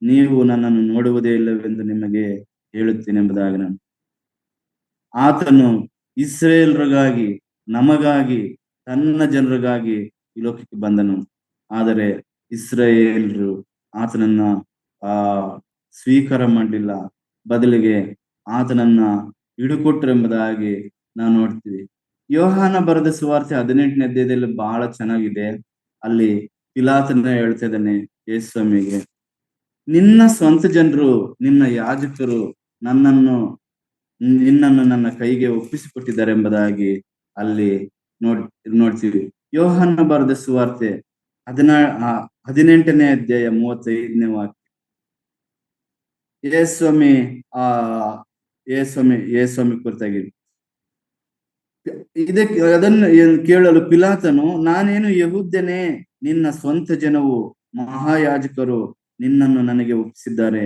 ನೀವು ನನ್ನನ್ನು ನೋಡುವುದೇ ಇಲ್ಲವೆಂದು ನಿಮಗೆ ಹೇಳುತ್ತೇನೆ ಎಂಬುದಾಗಿ ನಾನು. ಆತನು ಇಸ್ರೇಲ್ರಿಗಾಗಿ, ನಮಗಾಗಿ, ತನ್ನ ಜನರಿಗಾಗಿ ಈ ಲೋಕಕ್ಕೆ ಬಂದನು. ಆದರೆ ಇಸ್ರಾಯೇಲ್ರು ಆತನನ್ನ ಸ್ವೀಕಾರ ಮಾಡಲಿಲ್ಲ, ಬದಲಿಗೆ ಆತನನ್ನ ಹಿಡುಕೊಟ್ರೆಂಬುದಾಗಿ ನಾವು ನೋಡ್ತೀವಿ. ಯೋಹಾನ ಬರೆದ ಸುವಾರ್ತೆ 18ನೇ ಅಧ್ಯಾಯದಲ್ಲಿ ಬಹಳ ಚೆನ್ನಾಗಿದೆ. ಅಲ್ಲಿ ಪಿಲಾತನ ಹೇಳ್ತಾ ಇದ್ದಾನೆ ಯೇಸುಸ್ವಾಮಿಗೆ, ನಿನ್ನ ಸ್ವಂತ ಜನರು, ನಿನ್ನ ಯಾಜಕರು ನಿನ್ನನ್ನು ನನ್ನ ಕೈಗೆ ಒಪ್ಪಿಸಿಕೊಟ್ಟಿದ್ದಾರೆ ಎಂಬುದಾಗಿ ಅಲ್ಲಿ ನೋಡ್ತೀವಿ. ಯೋಹಾನ ಬರೆದ ಸುವಾರ್ತೆ 18ನೇ ಅಧ್ಯಾಯ 35ನೇ ವಾಕ್ಯ. ಯೇಸುಸ್ವಾಮಿ ಕುರಿತಾಗಿ ಅದನ್ನು ಕೇಳಲು ಪಿಲಾತನು, ನಾನೇನು ಯೆಹೂದ್ಯನೇ? ನಿನ್ನ ಸ್ವಂತ ಜನವು ಮಹಾಯಾಜಕರು ನಿನ್ನನ್ನು ನನಗೆ ಒಪ್ಪಿಸಿದ್ದಾರೆ.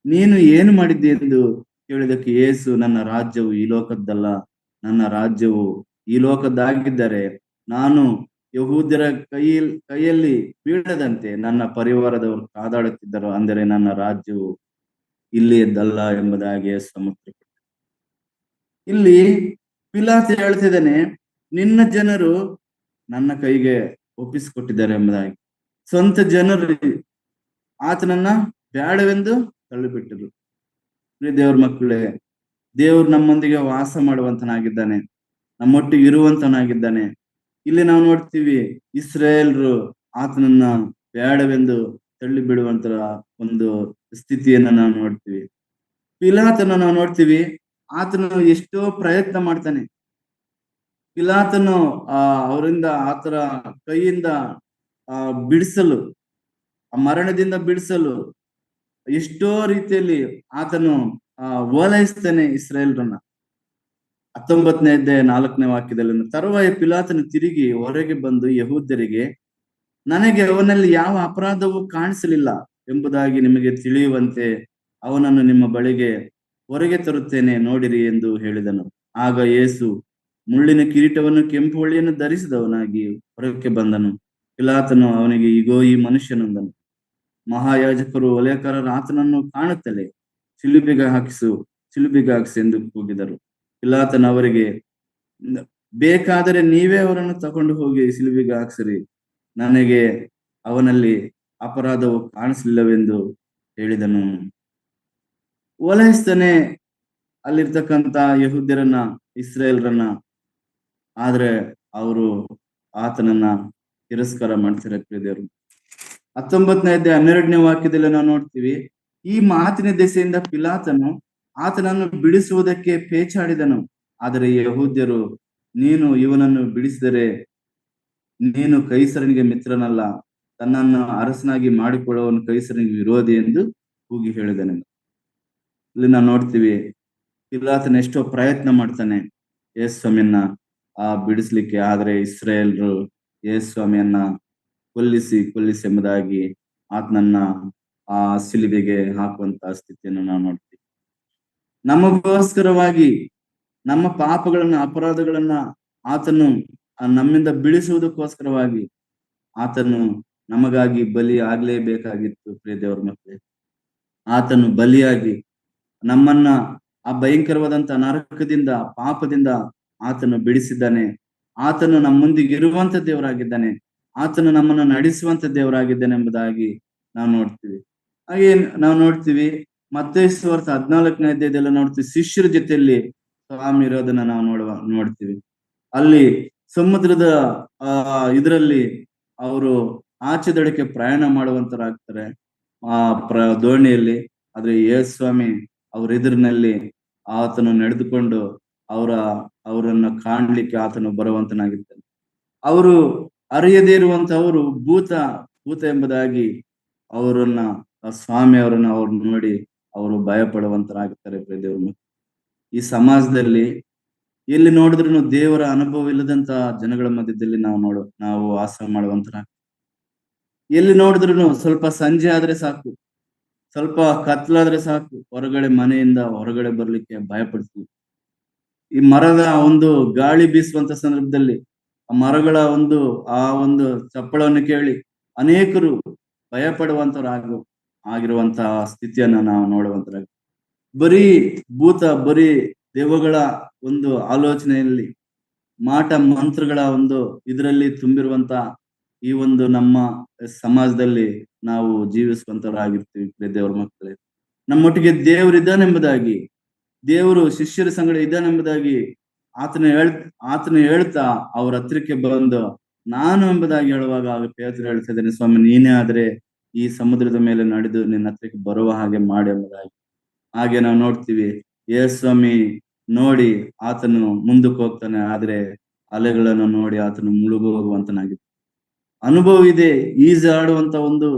ನೀನು ಏನು ಮಾಡಿದ್ದೆ ಎಂದು ಕೇಳಿದಕ್ಕೆ ಯೇಸು, ನನ್ನ ರಾಜ್ಯವು ಈ ಲೋಕದ್ದಲ್ಲ, ನನ್ನ ರಾಜ್ಯವು ಈ ಲೋಕದ್ದಾಗಿದ್ದರೆ ನಾನು ಯಹೂದ್ಯರ ಕೈಯಲ್ಲಿ ಬೀಳದಂತೆ ನನ್ನ ಪರಿವಾರದವರು ಕಾದಾಡುತ್ತಿದ್ದರು, ಅಂದರೆ ನನ್ನ ರಾಜ್ಯವು ಇಲ್ಲಿಯದ್ದಲ್ಲ ಎಂಬುದಾಗಿ ಸಮುದ್ರ. ಇಲ್ಲಿ ಪಿಲಾತ ಹೇಳ್ತಿದ್ದಾನೆ, ನಿನ್ನ ಜನರು ನನ್ನ ಕೈಗೆ ಒಪ್ಪಿಸಿಕೊಟ್ಟಿದ್ದಾರೆ ಎಂಬುದಾಗಿ. ಸ್ವಂತ ಜನರು ಆತನನ್ನ ಬೇಡವೆಂದು ತಳ್ಳಿಬಿಟ್ಟರು. ದೇವ್ರ ಮಕ್ಕಳೇ, ದೇವ್ರು ನಮ್ಮೊಂದಿಗೆ ವಾಸ ಮಾಡುವಂತನಾಗಿದ್ದಾನೆ, ನಮ್ಮೊಟ್ಟಿಗೆ ಇರುವಂತನಾಗಿದ್ದಾನೆ. ಇಲ್ಲಿ ನಾವು ನೋಡ್ತೀವಿ, ಇಸ್ರಾಯೇಲ್ರು ಆತನನ್ನ ಬೇಡವೆಂದು ತಳ್ಳಿ ಬಿಡುವಂತ ಒಂದು ಸ್ಥಿತಿಯನ್ನ ನಾವು ನೋಡ್ತೀವಿ. ಪಿಲಾತನ ನಾವು ನೋಡ್ತೀವಿ, ಆತನು ಎಷ್ಟೋ ಪ್ರಯತ್ನ ಮಾಡ್ತಾನೆ. ಪಿಲಾತನು ಅವರಿಂದ ಆತರ ಕೈಯಿಂದ ಬಿಡಿಸಲು, ಮರಣದಿಂದ ಬಿಡಿಸಲು ಎಷ್ಟೋ ರೀತಿಯಲ್ಲಿ ಆತನು ಓಲೈಸ್ತಾನೆ ಇಸ್ರಾಯೇಲ್ರನ್ನ. 19ನೇ ಅಧ್ಯಾಯ 4ನೇ ವಾಕ್ಯದಲ್ಲಿ, ತರುವಾಯ ಪಿಲಾತನು ತಿರುಗಿ ಹೊರಗೆ ಬಂದು ಯಹೂದ್ಯರಿಗೆ, ನನಗೆ ಅವನಲ್ಲಿ ಯಾವ ಅಪರಾಧವೂ ಕಾಣಿಸಲಿಲ್ಲ ಎಂಬುದಾಗಿ ನಿಮಗೆ ತಿಳಿಯುವಂತೆ ಅವನನ್ನು ನಿಮ್ಮ ಬಳಿಗೆ ಹೊರಗೆ ತರುತ್ತೇನೆ, ನೋಡಿರಿ ಎಂದು ಹೇಳಿದನು. ಆಗ ಯೇಸು ಮುಳ್ಳಿನ ಕಿರೀಟವನ್ನು ಕೆಂಪು ಹೊಳ್ಳಿಯನ್ನು ಧರಿಸಿದವನಾಗಿ ಹೊರಕ್ಕೆ ಬಂದನು. ಪಿಲಾತನು ಅವನಿಗೆ, ಇಗೋ ಈ ಮನುಷ್ಯನಂದನು. ಮಹಾಯಾಜಕರು ಒಲೆಕಾರರು ಆತನನ್ನು ಕಾಣುತ್ತಲೇ, ಶಿಲುಬೆಗೆ ಹಾಕಿಸು ಎಂದು ಕೂಗಿದರು. ಪಿಲಾತನು ಅವರಿಗೆ, ಬೇಕಾದರೆ ನೀವೇ ಅವರನ್ನು ತಗೊಂಡು ಹೋಗಿ ಶಿಲುಬೆಗೆ ಹಾಕಿಸಿರಿ, ನನಗೆ ಅವನಲ್ಲಿ ಅಪರಾಧವು ಕಾಣಿಸಲಿಲ್ಲವೆಂದು ಹೇಳಿದನು. ಓಲೈಸ್ತಾನೆ ಅಲ್ಲಿರ್ತಕ್ಕಂಥ ಯಹೂದ್ಯರನ್ನ, ಇಸ್ರಾಯೇಲ್ರನ್ನ. ಆದ್ರೆ ಅವರು ಆತನನ್ನ ತಿರಸ್ಕಾರ ಮಾಡ್ತಾರೆ. ಪ್ರಿಯರು, 19ನೇ ಅಧ್ಯಾಯ 12ನೇ ವಾಕ್ಯದಲ್ಲಿ ನಾವು ನೋಡ್ತೀವಿ, ಈ ಮಾತಿನ ದೆಸೆಯಿಂದ ಪಿಲಾತನು ಆತನನ್ನು ಬಿಡಿಸುವುದಕ್ಕೆ ಪೇಚಾಡಿದನು. ಆದರೆ ಯಹೂದ್ಯರು, ನೀನು ಇವನನ್ನು ಬಿಡಿಸಿದರೆ ನೀನು ಕೈಸರನಿಗೆ ಮಿತ್ರನಲ್ಲ, ತನ್ನನ್ನು ಅರಸನಾಗಿ ಮಾಡಿಕೊಳ್ಳುವವನು ಕೈಸರನಿಗೆ ವಿರೋಧಿ ಎಂದು ಕೂಗಿ ಹೇಳಿದನು. ಇಲ್ಲಿ ನಾವು ನೋಡ್ತೀವಿ, ಪಿಲಾತನ ಎಷ್ಟೋ ಪ್ರಯತ್ನ ಮಾಡ್ತಾನೆ ಯೇಸುಸ್ವಾಮಿಯನ್ನ ಬಿಡಿಸ್ಲಿಕ್ಕೆ. ಆದ್ರೆ ಇಸ್ರಾಯೇಲ್ರು ಯೇಸು ಸ್ವಾಮಿಯನ್ನ ಕೊಲ್ಲಿಸಿ ಎಂಬುದಾಗಿ ಆತನನ್ನ ಆ ಸಿಲುಬೆಗೆ ಹಾಕುವಂತ ಸ್ಥಿತಿಯನ್ನು ನಾವು ನೋಡ್ತೀವಿ. ನಮಗೋಸ್ಕರವಾಗಿ ನಮ್ಮ ಪಾಪಗಳನ್ನ ಅಪರಾಧಗಳನ್ನ ಆತನು ನಮ್ಮಿಂದ ಬಿಡಿಸುವುದಕ್ಕೋಸ್ಕರವಾಗಿ ಆತನು ನಮಗಾಗಿ ಬಲಿ ಆಗ್ಲೇಬೇಕಾಗಿತ್ತು. ಪ್ರಿಯ ದೇವರ ಮಕ್ಕಳೇ, ಆತನು ಬಲಿಯಾಗಿ ನಮ್ಮನ್ನ ಆ ಭಯಂಕರವಾದಂತ ನರಕದಿಂದ ಪಾಪದಿಂದ ಆತನು ಬಿಡಿಸಿದ್ದಾನೆ. ಆತನು ನಮ್ಮ ಮುಂದಿಗೆ ಇರುವಂತ ದೇವರಾಗಿದ್ದಾನೆ. ಆತನು ನಮ್ಮನ್ನು ನಡೆಸುವಂತ ದೇವರಾಗಿದ್ದಾನೆ ಎಂಬುದಾಗಿ ನಾವು ನೋಡ್ತೀವಿ. ಹಾಗೆ ನಾವು ನೋಡ್ತೀವಿ ಮತ್ತೇಯು ಸುವಾರ್ತೆ 14ನೇ ಅಧ್ಯಾಯದಲ್ಲ ನೋಡ್ತೀವಿ, ಶಿಷ್ಯರ ಜೊತೆಯಲ್ಲಿ ಸ್ವಾಮಿ ಇರೋದನ್ನ ನಾವು ನೋಡ್ತೀವಿ. ಅಲ್ಲಿ ಸಮುದ್ರದ ಇದರಲ್ಲಿ ಅವರು ಆಚೆ ದಡಕ್ಕೆ ಪ್ರಯಾಣ ಮಾಡುವಂತರಾಗ್ತಾರೆ ದೋಣಿಯಲ್ಲಿ. ಆದ್ರೆ ಯೇಸು ಸ್ವಾಮಿ ಅವ್ರ ಎದುರಿನಲ್ಲಿ ಆತನು ನಡೆದುಕೊಂಡು ಅವರನ್ನ ಕಾಣ್ಲಿಕ್ಕೆ ಆತನು ಬರುವಂತನಾಗಿದ್ದಾನೆ. ಅವರು ಅರಿಯದೇ ಇರುವಂತವರು ಭೂತ ಎಂಬುದಾಗಿ ಅವರನ್ನ ಸ್ವಾಮಿ ಅವ್ರನ್ನ ನೋಡಿ ಅವರು ಭಯ ಪಡುವಂತರಾಗುತ್ತಾರೆ. ದೇವರು ಈ ಸಮಾಜದಲ್ಲಿ ಎಲ್ಲಿ ನೋಡಿದ್ರು ದೇವರ ಅನುಭವ ಇಲ್ಲದಂತ ಜನಗಳ ಮಧ್ಯದಲ್ಲಿ ನಾವು ವಾಸ ಮಾಡುವಂತರ. ಎಲ್ಲಿ ನೋಡಿದ್ರು ಸ್ವಲ್ಪ ಸಂಜೆ ಆದ್ರೆ ಸಾಕು, ಸ್ವಲ್ಪ ಕತ್ಲಾದ್ರೆ ಸಾಕು, ಮನೆಯಿಂದ ಹೊರಗಡೆ ಬರ್ಲಿಕ್ಕೆ ಭಯ ಪಡ್ತೀವಿ. ಈ ಮರದ ಒಂದು ಗಾಳಿ ಬೀಸುವಂತ ಸಂದರ್ಭದಲ್ಲಿ ಆ ಮರಗಳ ಒಂದು ಚಪ್ಪಳವನ್ನು ಕೇಳಿ ಅನೇಕರು ಭಯ ಆಗಿರುವಂತಹ ಸ್ಥಿತಿಯನ್ನ ನಾವು ನೋಡುವಂತರ. ಬರೀ ಬರೀ ದೆವ್ವಗಳ ಒಂದು ಆಲೋಚನೆಯಲ್ಲಿ ಮಾಟ ಮಂತ್ರಗಳ ಇದರಲ್ಲಿ ತುಂಬಿರುವಂತ ಈ ನಮ್ಮ ಸಮಾಜದಲ್ಲಿ ನಾವು ಜೀವಿಸುವಂತರಾಗಿರ್ತೀವಿ. ದೇವರ ಮಕ್ಕಳೇ, ನಮ್ಮೊಟ್ಟಿಗೆ ದೇವರಿದ್ದಾನೆಂಬುದಾಗಿ, ದೇವರು ಶಿಷ್ಯರ ಸಂಗಡ ಇದ್ದಾನೆಂಬುದಾಗಿ ಆತನ ಹೇಳ್ತಾ ಅವ್ರ ಹತ್ರಕ್ಕೆ ಬಂದು ನಾನು ಎಂಬುದಾಗಿ ಹೇಳುವಾಗ ಪೇತ್ರ ಹೇಳ್ತಾ ಇದ್ದೇನೆ, ಸ್ವಾಮಿ ನೀನೇ ಆದ್ರೆ ಈ ಸಮುದ್ರದ ಮೇಲೆ ನಡೆದು ನಿನ್ನ ಹತ್ರಕ್ಕೆ ಬರುವ ಹಾಗೆ ಮಾಡಿ ಎಂಬುದಾಗಿ. ಹಾಗೆ ನಾವು ನೋಡ್ತೀವಿ, ಯೇಸು ಸ್ವಾಮಿ ನೋಡಿ ಆತನು ಮುಂದಕ್ಕೆ ಹೋಗ್ತಾನೆ. ಆದ್ರೆ ಅಲೆಗಳನ್ನು ನೋಡಿ ಆತನು ಮುಳುಗು ಹೋಗುವಂತನಾಗಿತ್ತು. ಅನುಭವ ಇದೆ, ಈಜಾಡುವಂತ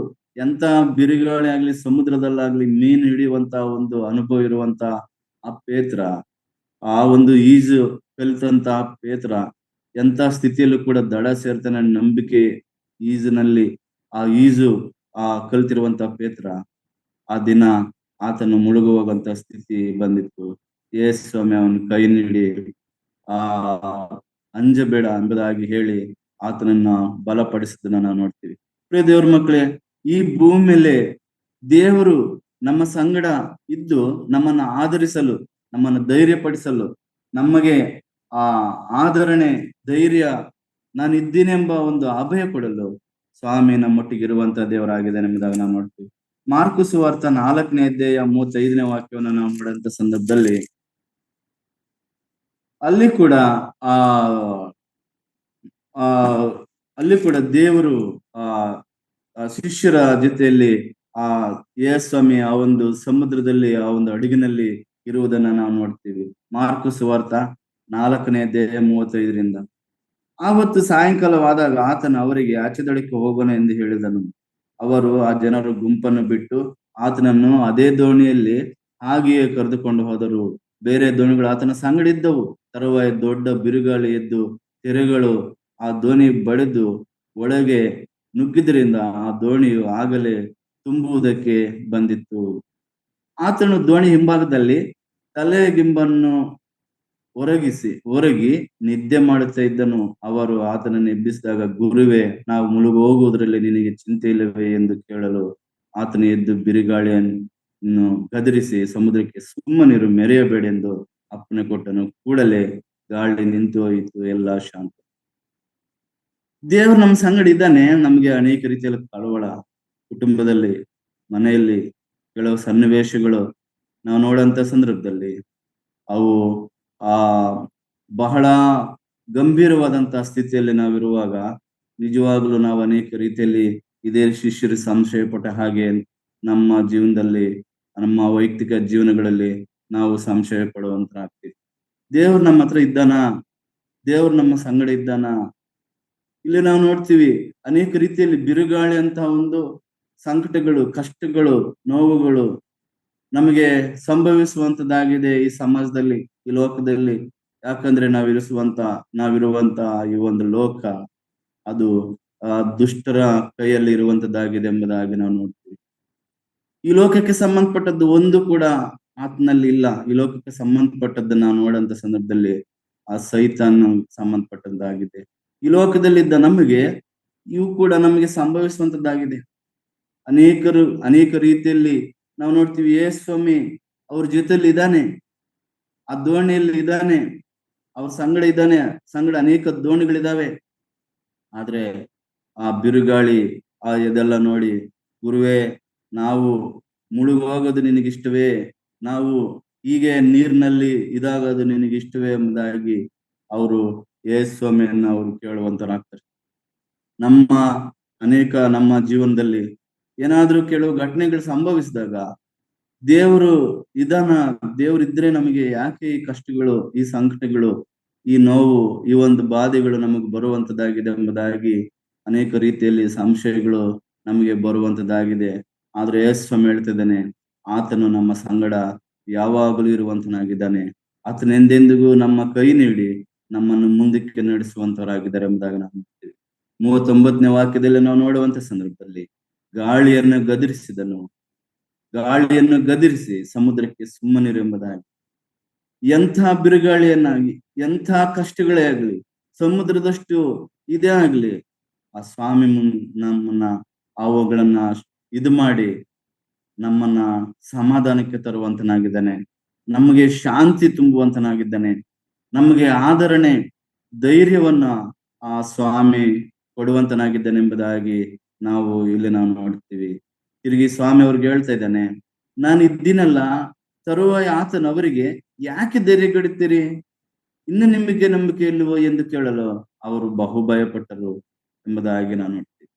ಎಂತ ಬಿರುಗಾಳಿ ಆಗ್ಲಿ, ಸಮುದ್ರದಲ್ಲಾಗ್ಲಿ ಮೀನು ಹಿಡಿಯುವಂತ ಅನುಭವ ಇರುವಂತ ಆ ಪೇತ್ರ, ಆ ಈಜು ಕಲಿತಂತ ಪೇತ್ರ ಎಂತ ಸ್ಥಿತಿಯಲ್ಲೂ ಕೂಡ ದಡ ಸೇರ್ತಾನೆ ನಂಬಿಕೆ ಈಜಿನಲ್ಲಿ ಈಜು ಕಲಿತಿರುವಂತ ಪೇತ್ರ ಆ ದಿನ ಆತನು ಮುಳುಗುವಂತ ಸ್ಥಿತಿ ಬಂದಿತ್ತು. ಯೇಸು ಸ್ವಾಮಿ ಅವನ ಕೈ ನೀಡಿ ಅಂಜಬೇಡ ಎಂಬುದಾಗಿ ಹೇಳಿ ಆತನನ್ನ ಬಲಪಡಿಸಿದ್ದನ್ನ ನಾವು ನೋಡ್ತೀವಿ. ಪ್ರಿಯ ದೇವ್ರ ಮಕ್ಕಳೇ, ಈ ಭೂಮಿ ಮೇಲೆ ದೇವರು ನಮ್ಮ ಸಂಗಡ ಇದ್ದು ನಮ್ಮನ್ನ ಆಧರಿಸಲು, ನಮ್ಮನ್ನು ಧೈರ್ಯಪಡಿಸಲು, ನಮಗೆ ಆದರಣೆ, ಧೈರ್ಯ, ನಾನು ಇದ್ದೀನೆಂಬ ಅಭಯ ಕೊಡಲು ಸ್ವಾಮಿ ನಮ್ಮೊಟ್ಟಿಗೆ ಇರುವಂತಹ ದೇವರಾಗಿದ್ದಾನೆ ಎಂಬುದಾಗಿ ನಾವು ನೋಡ್ತೀವಿ. ಮಾರ್ಕು ಸುವಾರ್ತೆ 4ನೇ ಅಧ್ಯಾಯ 35ನೇ ವಾಕ್ಯವನ್ನು ನಾವು ನೋಡುವಂತ ಸಂದರ್ಭದಲ್ಲಿ ಅಲ್ಲಿ ಕೂಡ ದೇವರು ಶಿಷ್ಯರ ಜೊತೆಯಲ್ಲಿ ಯೇಸು ಸ್ವಾಮಿ ಸಮುದ್ರದಲ್ಲಿ ಹಡಗಿನಲ್ಲಿ ಇರುವುದನ್ನ ನಾವು ನೋಡ್ತೀವಿ. ಮಾರ್ಕು ಸುವಾರ್ತೆ 4ನೇ ಅಧ್ಯಾಯ 35ರಿಂದ. ಆವತ್ತು ಸಾಯಂಕಾಲವಾದಾಗ ಆತನು ಅವರಿಗೆ ಆಚೆ ದಡಕ್ಕೆ ಹೋಗೋಣ ಎಂದು ಹೇಳಿದನು. ಅವರು ಆ ಜನರು ಗುಂಪನ್ನು ಬಿಟ್ಟು ಆತನನ್ನು ಅದೇ ದೋಣಿಯಲ್ಲಿ ಹಾಗೆಯೇ ಕರೆದುಕೊಂಡು ಹೋದರು. ಬೇರೆ ದೋಣಿಗಳು ಆತನ ಸಂಗಡಿದ್ದವು. ತರುವಾಯ ದೊಡ್ಡ ಬಿರುಗಾಳಿ ಎದ್ದು ತೆರೆಗಳು ಆ ದೋಣಿ ಬಡಿದು ಒಳಗೆ ನುಗ್ಗಿದ್ರಿಂದ ಆ ದೋಣಿಯು ಆಗಲೇ ತುಂಬುವುದಕ್ಕೆ ಬಂದಿತ್ತು. ಆತನು ದೋಣಿ ಹಿಂಭಾಗದಲ್ಲಿ ತಲೆಗಿಂಬನ್ನು ಹೊರಗಿ ನಿದ್ದೆ ಮಾಡುತ್ತಾ ಇದ್ದನು. ಅವರು ಆತನನ್ನು ಎಬ್ಬಿಸಿದಾಗ, ಗುರುವೇ, ನಾವು ಮುಳುಗು ಹೋಗುವುದರಲ್ಲಿ ನಿನಗೆ ಚಿಂತೆ ಇಲ್ಲವೇ ಎಂದು ಕೇಳಲು ಆತನು ಎದ್ದು ಬಿರುಗಾಳಿಯನ್ನು ಗದರಿಸಿ ಸಮುದ್ರಕ್ಕೆ, ಸುಮ್ಮನಿರು, ಮೆರೆಯಬೇಡ ಎಂದು ಅಪ್ಪಣೆ ಕೊಟ್ಟನು. ಕೂಡಲೇ ಗಾಳಿ ನಿಂತು ಹೋಯಿತು, ಎಲ್ಲ ಶಾಂತ. ದೇವರು ನಮ್ಮ ಸಂಗಡ ಇದ್ದಾನೆ. ನಮ್ಗೆ ಅನೇಕ ರೀತಿಯಲ್ಲಿ ಕಳವಳ, ಕುಟುಂಬದಲ್ಲಿ, ಮನೆಯಲ್ಲಿ ಕೆಲವು ಸನ್ನಿವೇಶಗಳು ನಾವು ನೋಡುವಂತ ಸಂದರ್ಭದಲ್ಲಿ ಅವು ಬಹಳ ಗಂಭೀರವಾದಂತಹ ಸ್ಥಿತಿಯಲ್ಲಿ ನಾವಿರುವಾಗ ನಿಜವಾಗ್ಲೂ ನಾವು ಅನೇಕ ರೀತಿಯಲ್ಲಿ ಇದೇ ಶಿಷ್ಯರು ಸಂಶಯ ಪಟ್ಟ ಹಾಗೆ ನಮ್ಮ ಜೀವನದಲ್ಲಿ, ನಮ್ಮ ವೈಯಕ್ತಿಕ ಜೀವನಗಳಲ್ಲಿ ನಾವು ಸಂಶಯ ಪಡುವಂತಾಗ್ತೀವಿ. ದೇವ್ರು ನಮ್ಮ ಹತ್ರ ಇದ್ದಾನ? ದೇವ್ರು ನಮ್ಮ ಸಂಗಡ ಇದ್ದಾನ? ಇಲ್ಲಿ ನಾವು ನೋಡ್ತೀವಿ ಅನೇಕ ರೀತಿಯಲ್ಲಿ ಬಿರುಗಾಳಿ ಅಂತ ಸಂಕಟಗಳು, ಕಷ್ಟಗಳು, ನೋವುಗಳು ನಮಗೆ ಸಂಭವಿಸುವಂತದ್ದಾಗಿದೆ ಈ ಸಮಾಜದಲ್ಲಿ, ಈ ಲೋಕದಲ್ಲಿ. ಯಾಕಂದ್ರೆ ನಾವಿರುವಂತ ಈ ಒಂದು ಲೋಕ ಅದು ದುಷ್ಟರ ಕೈಯಲ್ಲಿ ಇರುವಂತದ್ದಾಗಿದೆ ಎಂಬುದಾಗಿ ನಾವು ನೋಡ್ತೀವಿ. ಈ ಲೋಕಕ್ಕೆ ಸಂಬಂಧಪಟ್ಟದ್ದು ಒಂದು ಕೂಡ ಆತನಲ್ಲಿ ಇಲ್ಲ. ಈ ಲೋಕಕ್ಕೆ ಸಂಬಂಧಪಟ್ಟದ್ದನ್ನ ನೋಡಂತ ಸಂದರ್ಭದಲ್ಲಿ ಆ ಸೈತಾನ್ ಸಂಬಂಧಪಟ್ಟದ್ದಾಗಿದೆ. ಈ ಲೋಕದಲ್ಲಿದ್ದ ನಮಗೆ ಇವು ಕೂಡ ನಮಗೆ ಸಂಭವಿಸುವಂತದ್ದಾಗಿದೆ. ಅನೇಕ ರೀತಿಯಲ್ಲಿ ನಾವು ನೋಡ್ತೀವಿ, ಸ್ವಾಮಿ ಅವ್ರ ಜೊತೆಲಿ ಇದ್ದಾನೆ, ಆ ದೋಣಿಯಲ್ಲಿ ಇದ್ದಾನೆ, ಅವ್ರ ಸಂಗಡ ಇದ್ದಾನೆ, ಸಂಗಡ ಅನೇಕ ದೋಣಿಗಳಿದಾವೆ. ಆದ್ರೆ ಆ ಬಿರುಗಾಳಿ ಇದೆಲ್ಲ ನೋಡಿ, ಗುರುವೇ ನಾವು ಮುಳುಗೋಗೋದು ನಿನಗಿಷ್ಟವೇ, ನಾವು ಹೀಗೆ ನೀರಿನಲ್ಲಿ ಇದಾಗೋದು ನಿನಗಿಷ್ಟವೇ ಎಂಬುದಾಗಿ ಅವರು ಸ್ವಾಮಿಯನ್ನ ಅವರು ಕೇಳುವಂತರಾಗ್ತಾರೆ. ನಮ್ಮ ಜೀವನದಲ್ಲಿ ಏನಾದ್ರೂ ಕೆಲವು ಘಟನೆಗಳು ಸಂಭವಿಸಿದಾಗ ದೇವರಿದ್ರೆ ನಮಗೆ ಯಾಕೆ ಈ ಕಷ್ಟಗಳು, ಈ ಸಂಕಟಗಳು, ಈ ನೋವು, ಈ ಒಂದು ಬಾಧೆಗಳು ನಮಗೆ ಬರುವಂತದ್ದಾಗಿದೆ ಎಂಬುದಾಗಿ ಅನೇಕ ರೀತಿಯಲ್ಲಿ ಸಂಶಯಗಳು ನಮಗೆ ಬರುವಂತದ್ದಾಗಿದೆ. ಆದ್ರೆ ಸ್ವಾಮಿ ಹೇಳ್ತಿದ್ದಾನೆ, ಆತನು ನಮ್ಮ ಸಂಗಡ ಯಾವಾಗಲೂ ಇರುವಂತನಾಗಿದ್ದಾನೆ. ಆತನ ಎಂದೆಂದಿಗೂ ನಮ್ಮ ಕೈ ನೀಡಿ ನಮ್ಮನ್ನು ಮುಂದಕ್ಕೆ ನಡೆಸುವಂತವರಾಗಿದ್ದಾರೆ ಎಂಬುದಾಗಿ ನಾವು ನೋಡ್ತೀವಿ. 39ನೇ ವಾಕ್ಯದಲ್ಲಿ ನಾವು ನೋಡುವಂತ ಸಂದರ್ಭದಲ್ಲಿ ಗಾಳಿಯನ್ನು ಗದರಿಸಿ ಸಮುದ್ರಕ್ಕೆ ಸುಮ್ಮನಿರು ಎಂಬುದಾಗಿ. ಎಂಥ ಬಿರುಗಾಳಿಯನ್ನಾಗಿ, ಎಂಥ ಕಷ್ಟಗಳೇ ಆಗ್ಲಿ, ಸಮುದ್ರದಷ್ಟು ಇದೇ ಆಗ್ಲಿ, ಆ ಸ್ವಾಮಿ ನಮ್ಮನ್ನ ಅವುಗಳನ್ನ ಇದು ಮಾಡಿ ನಮ್ಮನ್ನ ಸಮಾಧಾನಕ್ಕೆ ತರುವಂತನಾಗಿದ್ದಾನೆ, ನಮಗೆ ಶಾಂತಿ ತುಂಬುವಂತನಾಗಿದ್ದಾನೆ, ನಮಗೆ ಆದರಣೆ, ಧೈರ್ಯವನ್ನ ಆ ಸ್ವಾಮಿ ಕೊಡುವಂತನಾಗಿದ್ದಾನೆ ಎಂಬುದಾಗಿ ನಾವು ನೋಡ್ತೀವಿ. ತಿರುಗಿ ಸ್ವಾಮಿ ಅವ್ರಿಗೆ ಹೇಳ್ತಾ ಇದ್ದಾನೆ, ನಾನು ಇದ್ದೀನಲ್ಲ, ತರುವಾಯ ಆತನು ಅವರಿಗೆ ಯಾಕೆ ಧೈರ್ಯಗೆಡುತ್ತೀರಿ, ಇನ್ನು ನಿಮಗೆ ನಂಬಿಕೆ ಇಲ್ಲವೋ ಎಂದು ಕೇಳಲು ಅವರು ಬಹು ಭಯಪಟ್ಟರು ಎಂಬುದಾಗಿ ನಾವು ನೋಡ್ತೀವಿ.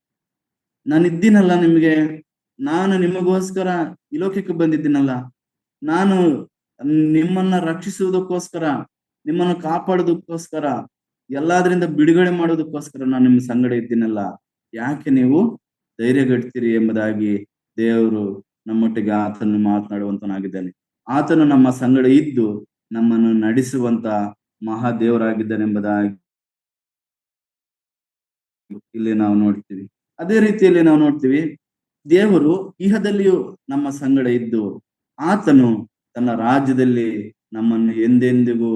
ನಾನಿದ್ದೀನಲ್ಲ ನಿಮಗೆ, ನಾನು ನಿಮಗೋಸ್ಕರ ಈ ಲೋಕಕ್ಕೆ ಬಂದಿದ್ದೀನಲ್ಲ, ನಾನು ನಿಮ್ಮನ್ನ ರಕ್ಷಿಸುವುದಕ್ಕೋಸ್ಕರ, ನಿಮ್ಮನ್ನು ಕಾಪಾಡೋದಕ್ಕೋಸ್ಕರ, ಎಲ್ಲಾದ್ರಿಂದ ಬಿಡುಗಡೆ ಮಾಡೋದಕ್ಕೋಸ್ಕರ ನಾನು ನಿಮ್ಮ ಸಂಗಡ ಇದ್ದೀನಲ್ಲ, ಯಾಕೆ ನೀವು ಧೈರ್ಯಗೆಡ್ತೀರಿ ಎಂಬುದಾಗಿ ದೇವರು ನಮ್ಮೊಟ್ಟಿಗೆ ಆತನು ಮಾತನಾಡುವಂತನಾಗಿದ್ದಾನೆ. ಆತನು ನಮ್ಮ ಸಂಗಡ ಇದ್ದು ನಮ್ಮನ್ನು ನಡೆಸುವಂತ ಮಹಾದೇವರಾಗಿದ್ದಾನೆ ಎಂಬುದಾಗಿ ಇಲ್ಲಿ ನಾವು ನೋಡ್ತೀವಿ. ಅದೇ ರೀತಿಯಲ್ಲಿ ನಾವು ನೋಡ್ತೀವಿ, ದೇವರು ಇಹದಲ್ಲಿಯೂ ನಮ್ಮ ಸಂಗಡ ಇದ್ದು ಆತನು ತನ್ನ ರಾಜ್ಯದಲ್ಲಿ ನಮ್ಮನ್ನು ಎಂದೆಂದಿಗೂ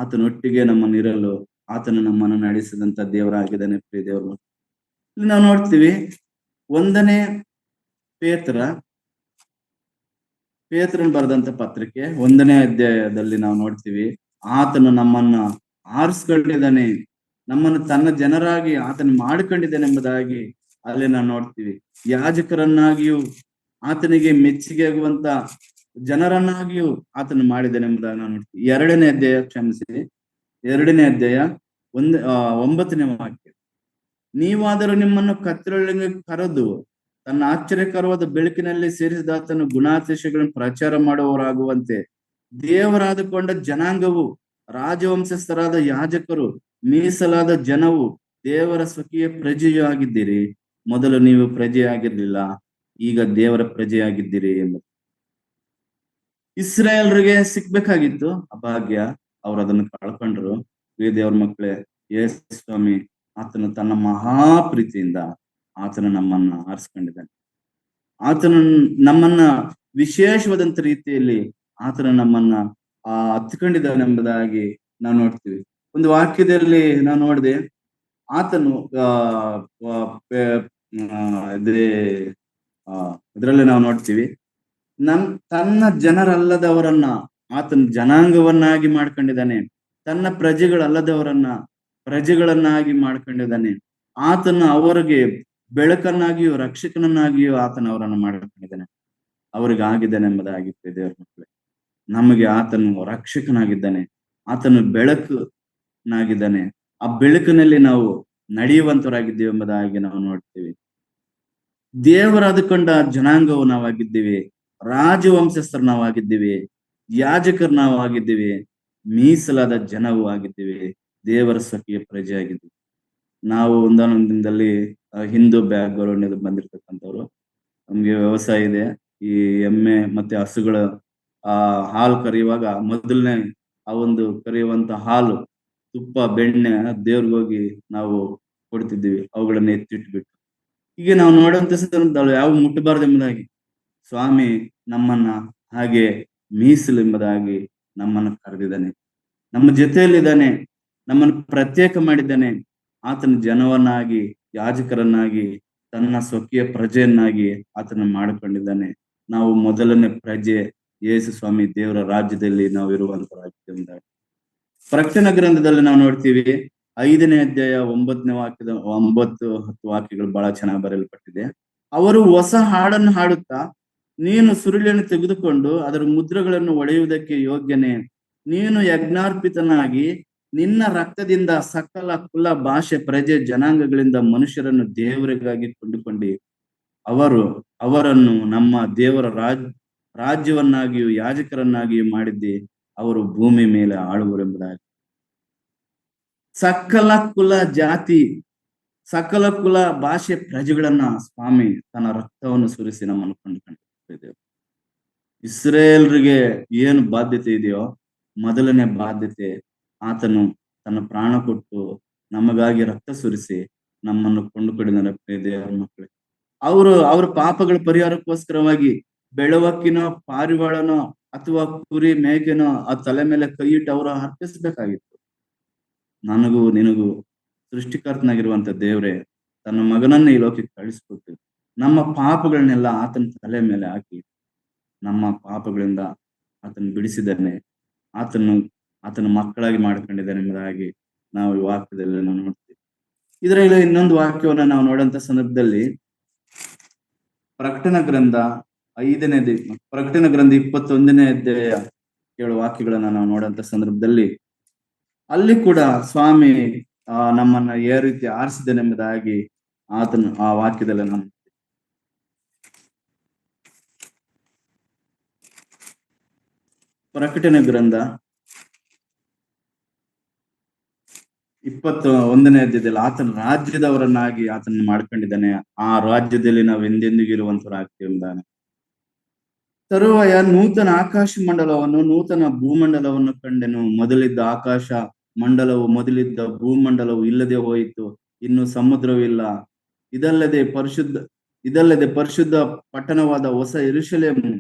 ಆತನೊಟ್ಟಿಗೆ ನಮ್ಮನ್ನು ಇರಲು ಆತನು ನಮ್ಮನ್ನು ನಡೆಸಿದಂತ ದೇವರಾಗಿದ್ದಾನೆ. ಪ್ರಿಯ ದೇವರು, ಇಲ್ಲಿ ನಾವು ನೋಡ್ತೀವಿ, 1ನೇ ಪೇತ್ರನ್ ಬರೆದಂತ ಪತ್ರಿಕೆ 1ನೇ ಅಧ್ಯಾಯದಲ್ಲಿ ನಾವು ನೋಡ್ತೀವಿ, ಆತನು ನಮ್ಮನ್ನ ಆರಿಸ್ಕೊಂಡಿದ್ದಾನೆ, ನಮ್ಮನ್ನು ತನ್ನ ಜನರಾಗಿ ಆತನು ಮಾಡಿಕೊಂಡಿದ್ದಾನೆ ಎಂಬುದಾಗಿ ಅಲ್ಲಿ ನಾವು ನೋಡ್ತೀವಿ. ಯಾಜಕರನ್ನಾಗಿಯೂ ಆತನಿಗೆ ಮೆಚ್ಚುಗೆ ಆಗುವಂತ ಜನರನ್ನಾಗಿಯೂ ಆತನು ಮಾಡಿದ್ದಾನೆ ಎಂಬುದಾಗಿ ನಾವು ನೋಡ್ತೀವಿ. 2ನೇ ಅಧ್ಯಾಯ 2ನೇ ಅಧ್ಯಾಯ 9ನೇ ವಾಕ್ಯ, ನೀವಾದರೂ ನಿಮ್ಮನ್ನು ಕತ್ತಲೊಳಗೆ ಕರೆದು ತನ್ನ ಆಶ್ಚರ್ಯಕರವಾದ ಬೆಳಕಿನಲ್ಲಿ ಸೇರಿಸಿದ ಆತನ ಗುಣಾತಿಶಯಗಳನ್ನು ಪ್ರಚಾರ ಮಾಡುವವರಾಗುವಂತೆ ದೇವರಾದುಕೊಂಡ ಜನಾಂಗವು, ರಾಜವಂಶಸ್ಥರಾದ ಯಾಜಕರು, ಮೀಸಲಾದ ಜನವು, ದೇವರ ಸ್ವಕೀಯ ಪ್ರಜೆಯೂ ಆಗಿದ್ದೀರಿ. ಮೊದಲು ನೀವು ಪ್ರಜೆಯಾಗಿರ್ಲಿಲ್ಲ, ಈಗ ದೇವರ ಪ್ರಜೆಯಾಗಿದ್ದೀರಿ ಎಂಬುದು. ಇಸ್ರಾಯೇಲ್ರಿಗೆ ಸಿಕ್ಬೇಕಾಗಿತ್ತು ಆ ಭಾಗ್ಯ, ಅವ್ರು ಅದನ್ನು ಕಳ್ಕೊಂಡ್ರು. ದೇವರ ಮಕ್ಕಳೇ, ಯೇಸು ಸ್ವಾಮಿ ಆತನು ತನ್ನ ಮಹಾಪ್ರೀತಿಯಿಂದ ಆತನು ನಮ್ಮನ್ನ ಆರಿಸ್ಕೊಂಡಿದ್ದಾನೆ. ಆತನು ನಮ್ಮನ್ನ ವಿಶೇಷವಾದಂತ ರೀತಿಯಲ್ಲಿ ಆತನು ನಮ್ಮನ್ನ ಹತ್ಕೊಂಡಿದ್ದಾನೆ ಎಂಬುದಾಗಿ ನಾವು ನೋಡ್ತೀವಿ. ಒಂದು ವಾಕ್ಯದಲ್ಲಿ ನಾವು ನೋಡಿದೆ, ಆತನು ಇದರಲ್ಲಿ ನಾವು ನೋಡ್ತೀವಿ, ತನ್ನ ಜನರಲ್ಲದವರನ್ನ ಆತನ ಜನಾಂಗವನ್ನಾಗಿ ಮಾಡ್ಕೊಂಡಿದ್ದಾನೆ, ತನ್ನ ಪ್ರಜೆಗಳನ್ನಾಗಿ ಮಾಡ್ಕೊಂಡಿದ್ದಾನೆ. ಆತನು ಅವರಿಗೆ ಬೆಳಕನ್ನಾಗಿಯೂ ರಕ್ಷಕನನ್ನಾಗಿಯೂ ಆತನು ಅವರನ್ನು ಮಾಡ್ಕೊಂಡಿದ್ದಾನೆ, ಅವರಿಗೆ ಆಗಿದ್ದಾನೆ ಎಂಬುದಾಗಿ. ದೇವರ ಮಕ್ಕಳೇ, ನಮಗೆ ಆತನು ರಕ್ಷಕನಾಗಿದ್ದಾನೆ, ಆತನು ಬೆಳಕನಾಗಿದ್ದಾನೆ. ಆ ಬೆಳಕಿನಲ್ಲಿ ನಾವು ನಡೆಯುವಂತರಾಗಿದ್ದೇವೆ ಎಂಬುದಾಗಿ ನಾವು ನೋಡ್ತೀವಿ. ದೇವರಾದುಕೊಂಡ ಜನಾಂಗವು ನಾವಾಗಿದ್ದೀವಿ, ರಾಜವಂಶಸ್ಥರು ನಾವಾಗಿದ್ದೀವಿ, ಯಾಜಕರು ನಾವಾಗಿದ್ದೀವಿ, ಮೀಸಲಾದ ಜನವೂ ಆಗಿದ್ದೀವಿ, ದೇವರ ಸ್ವಕೀಯ ಪ್ರಜೆ ಆಗಿದ್ದೀವಿ. ನಾವು ಒಂದಾನೊಂದು ದಿನದಲ್ಲಿ ಹಿಂದೂ ಬ್ಯಾಕ್ಗ್ರೌಂಡ್ ಬಂದಿರ್ತಕ್ಕಂಥವ್ರು, ನಮ್ಗೆ ವ್ಯವಸಾಯ ಇದೆ. ಈ ಎಮ್ಮೆ ಮತ್ತೆ ಹಸುಗಳ ಹಾಲು ಕರೆಯುವಾಗ ಮೊದಲನೇ ಆ ಒಂದು ಕರೆಯುವಂತ ಹಾಲು, ತುಪ್ಪ, ಬೆಣ್ಣೆ ದೇವ್ರಿಗೆ ಹೋಗಿ ನಾವು ಕೊಡ್ತಿದ್ದೀವಿ, ಅವುಗಳನ್ನ ಎತ್ತಿಟ್ಬಿಟ್ಟು. ಹೀಗೆ ನಾವು ನೋಡುವಂತ ಸಂದರ್ಭದಲ್ಲಿ ಯಾವ ಮುಟ್ಟಬಾರದೆಂಬುದಾಗಿ ಸ್ವಾಮಿ ನಮ್ಮನ್ನ ಹಾಗೆ ಮೀಸಲೆಂಬುದಾಗಿ ನಮ್ಮನ್ನು ಕರೆದಿದ್ದಾನೆ, ನಮ್ಮ ಜೊತೆಯಲ್ಲಿದ್ದಾನೆ, ನಮ್ಮನ್ನು ಪ್ರತ್ಯೇಕ ಮಾಡಿದ್ದಾನೆ. ಆತನ ಜನವನ್ನಾಗಿ, ಯಾಜಕರನ್ನಾಗಿ, ತನ್ನ ಸ್ವಕೀಯ ಪ್ರಜೆಯನ್ನಾಗಿ ಆತನ ಮಾಡಿಕೊಂಡಿದ್ದಾನೆ. ನಾವು ಮೊದಲನೇ ಪ್ರಜೆ ಯೇಸು ಸ್ವಾಮಿ ದೇವರ ರಾಜ್ಯದಲ್ಲಿ ನಾವು ಇರುವಂತರಾಗಿದ್ದ. ಪ್ರಕಟಣೆ ಗ್ರಂಥದಲ್ಲಿ ನಾವು ನೋಡ್ತೀವಿ, 5ನೇ ಅಧ್ಯಾಯ 9ನೇ ವಾಕ್ಯದ 9-10 ವಾಕ್ಯಗಳು ಬಹಳ ಚೆನ್ನಾಗಿ ಬರೆಯಲ್ಪಟ್ಟಿದೆ. ಅವರು ಹೊಸ ಹಾಡನ್ನು ಹಾಡುತ್ತಾ, ನೀನು ಸುರುಳಿಯನ್ನು ತೆಗೆದುಕೊಂಡು ಅದರ ಮುದ್ರೆಗಳನ್ನು ಒಡೆಯುವುದಕ್ಕೆ ಯೋಗ್ಯನೇ, ನೀನು ಯಜ್ಞಾರ್ಪಿತನಾಗಿ ನಿನ್ನ ರಕ್ತದಿಂದ ಸಕಲ ಕುಲ, ಭಾಷೆ, ಪ್ರಜೆ, ಜನಾಂಗಗಳಿಂದ ಮನುಷ್ಯರನ್ನು ದೇವರಿಗಾಗಿ ಕೊಂಡುಕೊಂಡಿ ಅವರನ್ನು ನಮ್ಮ ದೇವರ ರಾಜ್ಯವನ್ನಾಗಿಯೂ ಯಾಜಕರನ್ನಾಗಿಯೂ ಮಾಡಿದ್ದಿ, ಅವರು ಭೂಮಿ ಮೇಲೆ ಆಳುವರೆಂಬುದಾಗಿ. ಸಕಲ ಕುಲ, ಜಾತಿ, ಸಕಲ ಕುಲ, ಭಾಷೆ, ಪ್ರಜೆಗಳನ್ನ ಸ್ವಾಮಿ ತನ್ನ ರಕ್ತವನ್ನು ಸುರಿಸಿ ನಮ್ಮನ್ನು ಕೊಂಡುಕೊಂಡಿದ್ದೇವೆ. ಇಸ್ರೇಲ್ರಿಗೆ ಏನು ಬಾಧ್ಯತೆ ಇದೆಯೋ ಮೊದಲನೇ ಬಾಧ್ಯತೆ, ಆತನು ತನ್ನ ಪ್ರಾಣ ಕೊಟ್ಟು ನಮಗಾಗಿ ರಕ್ತ ಸುರಿಸಿ ನಮ್ಮನ್ನು ಕೊಂಡುಕೊಂಡಿದ್ದಾನೆ. ದೇವರ ಮಕ್ಕಳೇ, ಅವ್ರ ಪಾಪಗಳ ಪರಿಹಾರಕ್ಕೋಸ್ಕರವಾಗಿ ಬೆಳವಕ್ಕಿನೋ, ಪಾರಿವಾಳನೋ ಅಥವಾ ಕುರಿ, ಮೇಕೆನೋ ಆ ತಲೆ ಮೇಲೆ ಕೈ ಇಟ್ಟು ಅವರು ಅರ್ಪಿಸ್ಬೇಕಾಗಿತ್ತು. ನನಗೂ ನಿನಗೂ ಸೃಷ್ಟಿಕರ್ತನಾಗಿರುವಂತ ದೇವ್ರೆ ತನ್ನ ಮಗನನ್ನ ಈ ಲೋಕಕ್ಕೆ ಕಳಿಸ್ಕೊಟ್ಟು ನಮ್ಮ ಪಾಪಗಳನ್ನೆಲ್ಲ ಆತನ ತಲೆ ಮೇಲೆ ಹಾಕಿ ನಮ್ಮ ಪಾಪಗಳಿಂದ ಆತನ ಬಿಡಿಸಿದ್ದಾನೆ, ಆತನ ಮಕ್ಕಳಾಗಿ ಮಾಡ್ಕೊಂಡಿದ್ದಾನೆ ಎಂಬುದಾಗಿ ನಾವು ಈ ವಾಕ್ಯದಲ್ಲಿ ನಾವು ನೋಡ್ತೀವಿ. ಇದರಲ್ಲಿ ಇನ್ನೊಂದು ವಾಕ್ಯವನ್ನ ನಾವು ನೋಡಂತ ಸಂದರ್ಭದಲ್ಲಿ ಪ್ರಕಟಣೆ ಗ್ರಂಥ 21ನೇ ಅಧ್ಯಾಯ 7 ವಾಕ್ಯಗಳನ್ನ ನಾವು ನೋಡಂತ ಸಂದರ್ಭದಲ್ಲಿ ಅಲ್ಲಿ ಕೂಡ ಸ್ವಾಮಿ ನಮ್ಮನ್ನ ಯಾವ ರೀತಿ ಆರಿಸಿದನೆಂಬುದಾಗಿ ಆತನ ಆ ವಾಕ್ಯದಲ್ಲಿ ನಾವು ಪ್ರಕಟಣೆ ಗ್ರಂಥ 21ನೇ ಅಧ್ಯಾಯದಲ್ಲಿ ಆತನ ರಾಜ್ಯದವರನ್ನಾಗಿ ಆತನ ಮಾಡ್ಕೊಂಡಿದ್ದಾನೆ, ಆ ರಾಜ್ಯದಲ್ಲಿ ನಾವು ಎಂದೆಂದಿಗೂ ಇರುವಂತರಾಗ್ತೀವಿ ಎಂಬುದಾನೆ. ತರುವಾಯ ನೂತನ ಆಕಾಶ ಮಂಡಲವನ್ನು, ನೂತನ ಭೂಮಂಡಲವನ್ನು ಕಂಡೆನು. ಮೊದಲಿದ್ದ ಆಕಾಶ ಮಂಡಲವು, ಮೊದಲಿದ್ದ ಭೂಮಂಡಲವು ಇಲ್ಲದೆ ಹೋಯಿತು, ಇನ್ನು ಸಮುದ್ರವೂ ಇಲ್ಲ. ಇದಲ್ಲದೆ ಪರಿಶುದ್ಧ ಪಟ್ಟಣವಾದ ಹೊಸ ಯೆರೂಸಲೇಮು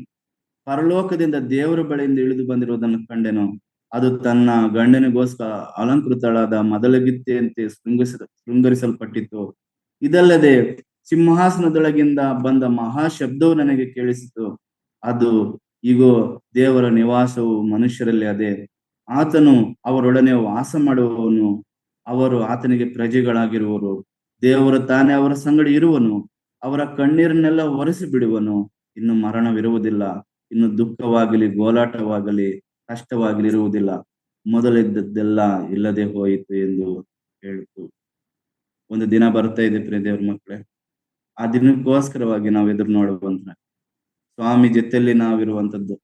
ಪರಲೋಕದಿಂದ ದೇವರ ಬಳಿಯಿಂದ ಇಳಿದು ಬಂದಿರುವುದನ್ನು ಕಂಡೆನು. ಅದು ತನ್ನ ಗಂಡನಿಗೋಸ್ಕರ ಅಲಂಕೃತಳಾದ ಮೊದಲಗಿತ್ತೆಯಂತೆ ಶೃಂಗರಿಸಲ್ಪಟ್ಟಿತು. ಇದಲ್ಲದೆ ಸಿಂಹಾಸನದೊಳಗಿಂದ ಬಂದ ಮಹಾ ಶಬ್ದವು ನನಗೆ ಕೇಳಿಸಿತು. ಅದು, ಇಗೋ, ದೇವರ ನಿವಾಸವು ಮನುಷ್ಯರಲ್ಲಿ ಅದೇ, ಆತನು ಅವರೊಡನೆ ವಾಸ ಮಾಡುವವನು, ಅವರು ಆತನಿಗೆ ಪ್ರಜೆಗಳಾಗಿರುವರು. ದೇವರು ತಾನೇ ಅವರ ಸಂಗಡ ಇರುವನು, ಅವರ ಕಣ್ಣೀರನ್ನೆಲ್ಲ ಒರೆಸಿ ಬಿಡುವನು. ಇನ್ನು ಮರಣವಿರುವುದಿಲ್ಲ, ಇನ್ನು ದುಃಖವಾಗಲಿ, ಗೋಲಾಟವಾಗಲಿ, ಕಷ್ಟವಾಗಲಿ ಇರುವುದಿಲ್ಲ, ಮೊದಲಿದ್ದದ್ದೆಲ್ಲ ಇಲ್ಲದೆ ಹೋಯಿತು ಎಂದು ಹೇಳಿತು. ಒಂದು ದಿನ ಬರ್ತಾ ಇದೆ ಪ್ರಿಯ ದೇವ್ರ ಮಕ್ಕಳೇ, ಆ ದಿನಕ್ಕೋಸ್ಕರವಾಗಿ ನಾವು ಎದುರು ನೋಡುವಂತ ಸ್ವಾಮಿ ಜೊತೆಯಲ್ಲಿ ನಾವಿರುವಂತದ್ದು,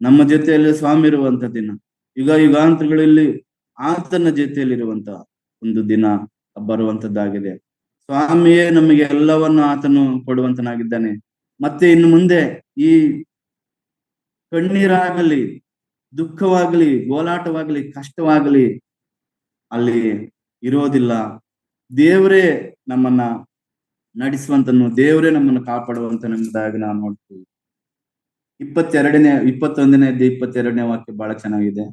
ನಮ್ಮ ಜೊತೆಯಲ್ಲಿ ಸ್ವಾಮಿ ಇರುವಂತ ದಿನ, ಯುಗಾಂತರಗಳಲ್ಲಿ ಆತನ ಜೊತೆಯಲ್ಲಿರುವಂತ ಒಂದು ದಿನ ಬರುವಂತದ್ದಾಗಿದೆ. ಸ್ವಾಮಿಯೇ ನಮಗೆ ಎಲ್ಲವನ್ನು ಆತನು ಕೊಡುವಂತನಾಗಿದ್ದಾನೆ. ಮತ್ತೆ ಇನ್ನು ಮುಂದೆ ಈ ಕಣ್ಣೀರಾಗಲಿ, ದುಃಖವಾಗಲಿ, ಗೋಲಾಟವಾಗಲಿ, ಕಷ್ಟವಾಗಲಿ ಅಲ್ಲಿ ಇರೋದಿಲ್ಲ. ದೇವರೇ ನಮ್ಮನ್ನ ನಡೆಸುವಂತನು, ದೇವರೇ ನಮ್ಮನ್ನು ಕಾಪಾಡುವಂತನೆಂಬುದಾಗಿ ನಾವು ನೋಡ್ತೀವಿ. 21ನೇ ಅಧ್ಯಾಯ 22ನೇ ವಾಕ್ಯ ಬಹಳ ಚೆನ್ನಾಗಿದೆ.